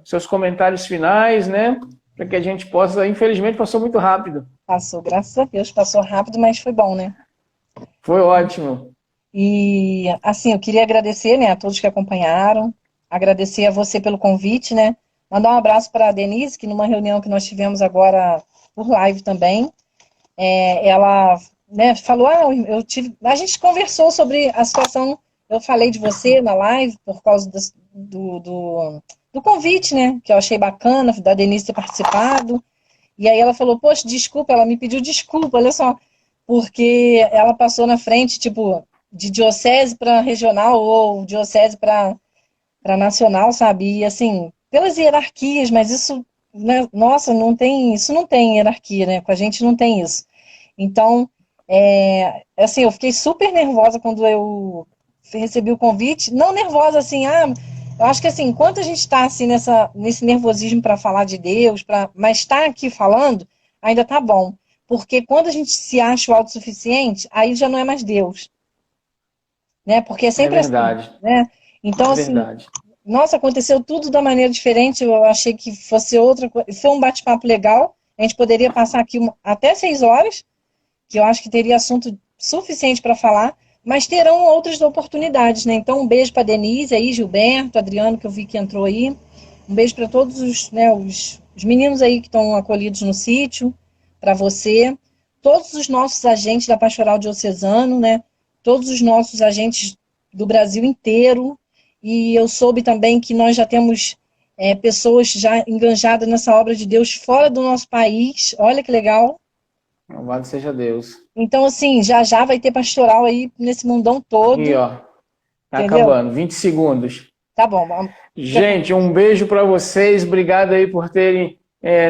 seus comentários finais, né? Para que a gente possa... Infelizmente, passou muito rápido. Passou, graças a Deus. Passou rápido, mas foi bom, né? Foi ótimo. E, assim, eu queria agradecer, né, a todos que acompanharam. Agradecer a você pelo convite, né? Mandar um abraço para a Denise, que numa reunião que nós tivemos agora por live também, ela, né, falou, a gente conversou sobre a situação, eu falei de você na live por causa do convite, né, que eu achei bacana, da Denise ter participado, e aí ela falou, poxa, desculpa, ela me pediu desculpa, olha só, porque ela passou na frente, tipo, de diocese para regional ou diocese para nacional, sabe, e assim, pelas hierarquias, mas isso, né, nossa, isso não tem hierarquia, né, com a gente não tem isso. Então, assim, eu fiquei super nervosa quando eu recebi o convite, não nervosa assim, eu acho que assim, enquanto a gente está assim nesse nervosismo para falar de Deus, mas estar aqui falando, ainda tá bom. Porque quando a gente se acha o autossuficiente, aí já não é mais Deus. Né? Porque é sempre verdade. assim. Né? Então, assim, verdade. Nossa, aconteceu tudo da maneira diferente, eu achei que fosse outra coisa. Foi um bate-papo legal, a gente poderia passar aqui até 6 horas, que eu acho que teria assunto suficiente para falar, mas terão outras oportunidades, né? Então, um beijo para Denise aí, Gilberto, Adriano, que eu vi que entrou aí. Um beijo para todos os, né, os meninos aí que estão acolhidos no sítio, para você, todos os nossos agentes da Pastoral Diocesano, né? Todos os nossos agentes do Brasil inteiro. E eu soube também que nós já temos pessoas já enganjadas nessa obra de Deus fora do nosso país. Olha que legal. Louvado seja Deus. Então, assim, já vai ter pastoral aí nesse mundão todo. E ó, tá acabando, 20 segundos. Tá bom. Gente, um beijo para vocês. Obrigado aí por terem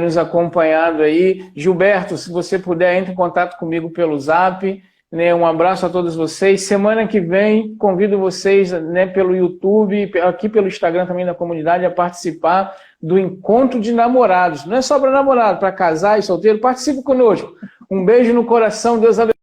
nos acompanhado aí. Gilberto, se você puder, entre em contato comigo pelo Zap. Né? Um abraço a todos vocês. Semana que vem, convido vocês, né, pelo YouTube, aqui pelo Instagram também da comunidade, a participar do Encontro de Namorados. Não é só para namorado, para casar e solteiro. Participe conosco. Um beijo no coração. Deus abençoe.